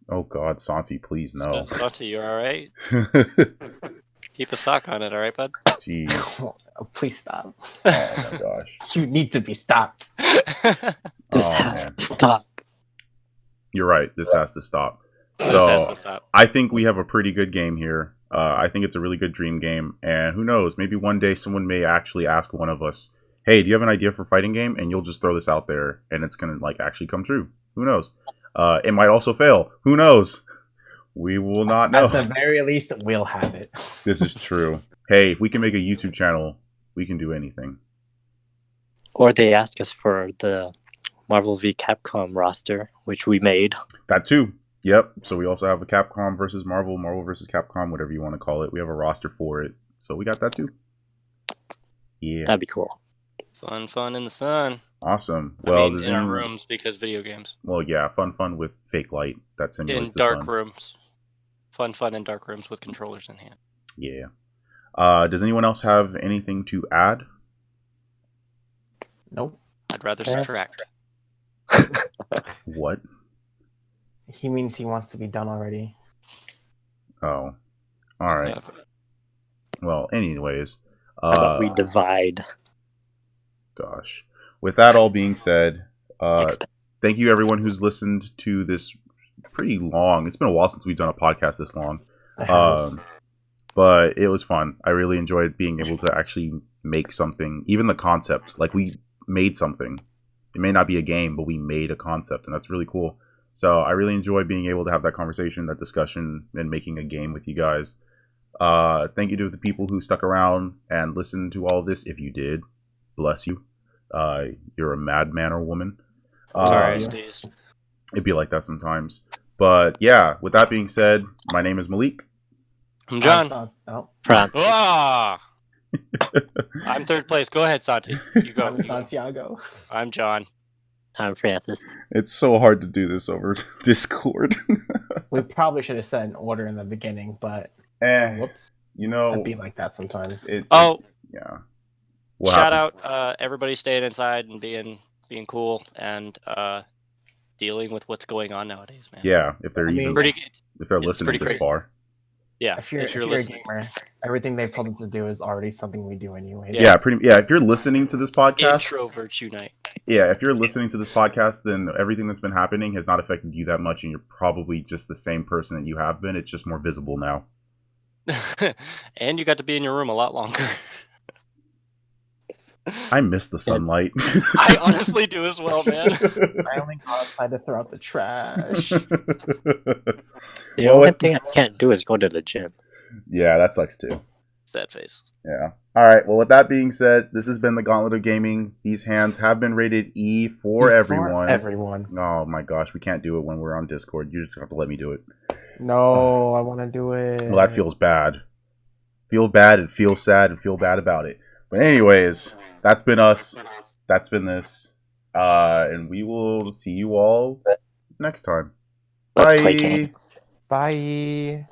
Oh God, Santi, please no. Santi, you alright? Keep a sock on it, alright, bud? Jeez. Oh, please stop. Oh my gosh. You need to be stopped. This Oh, has man. to stop. You're right. This has to stop. Has So to stop. I think we have a pretty good game here. I think it's a really good dream game. And who knows, maybe one day someone may actually ask one of us, hey, do you have an idea for a fighting game? And you'll just throw this out there and it's going to like actually come true. Who knows? It might also fail. Who knows? We will not know. At the very least, we'll have it. This is true. Hey, if we can make a YouTube channel, we can do anything. Or they ask us for the Marvel v Capcom roster, which we made. That too. Yep. So we also have a Capcom versus Marvel, Marvel versus Capcom, whatever you want to call it. We have a roster for it. So we got that too. Yeah. That'd be cool. Fun in the sun. Awesome. I Well, mean, does in our anyone... rooms because video games. Well, yeah, fun with fake light that In simulates the dark sun. rooms. Fun in dark rooms with controllers in hand. Yeah. Does anyone else have anything to add? Nope. I'd rather Yeah. subtract. What? He means he wants to be done already. Oh. All right. Well, anyways. How about we divide? Gosh. With that all being said, Expect- thank you everyone who's listened to this pretty long. It's been a while since we've done a podcast this long. But it was fun. I really enjoyed being able to actually make something, even the concept. Like, we made something. It may not be a game, but we made a concept, and that's really cool. So I really enjoyed being able to have that conversation, that discussion, and making a game with you guys. Thank you to the people who stuck around and listened to all this. If you did, bless you. You're a madman or woman. Sorry, I sneezed. It'd be like that sometimes. But yeah, with that being said, my name is Malik. I'm John. Francis. Ah! I'm third place. Go ahead, Santi. You go. I'm Santiago. I'm John. I'm Francis. It's so hard to do this over Discord. We probably should have set an order in the beginning, but whoops. You know, It'd be like that sometimes. Yeah. Shout out everybody staying inside and being cool and dealing with what's going on nowadays, man. Yeah, if they're if they're listening this far. Yeah, if you're a gamer, everything they've told us to do is already something we do anyway. Yeah, if you're listening to this podcast, introverts unite. Yeah, if you're listening to this podcast, then everything that's been happening has not affected you that much, and you're probably just the same person that you have been. It's just more visible now. And you got to be in your room a lot longer. I miss the sunlight. I honestly do as well, man. I only go outside to throw out the trash. The only thing I can't do is go to the gym. Yeah, that sucks too. Sad face. Yeah. All right. Well, with that being said, this has been the Gauntlet of Gaming. These hands have been rated E for everyone. Everyone. Oh my gosh, we can't do it when we're on Discord. You just have to let me do it. No, I want to do it. Well, that feels bad. Feel bad and feel sad and feel bad about it. But anyways, that's been us. That's been this. And we will see you all next time. Let's play games. Bye.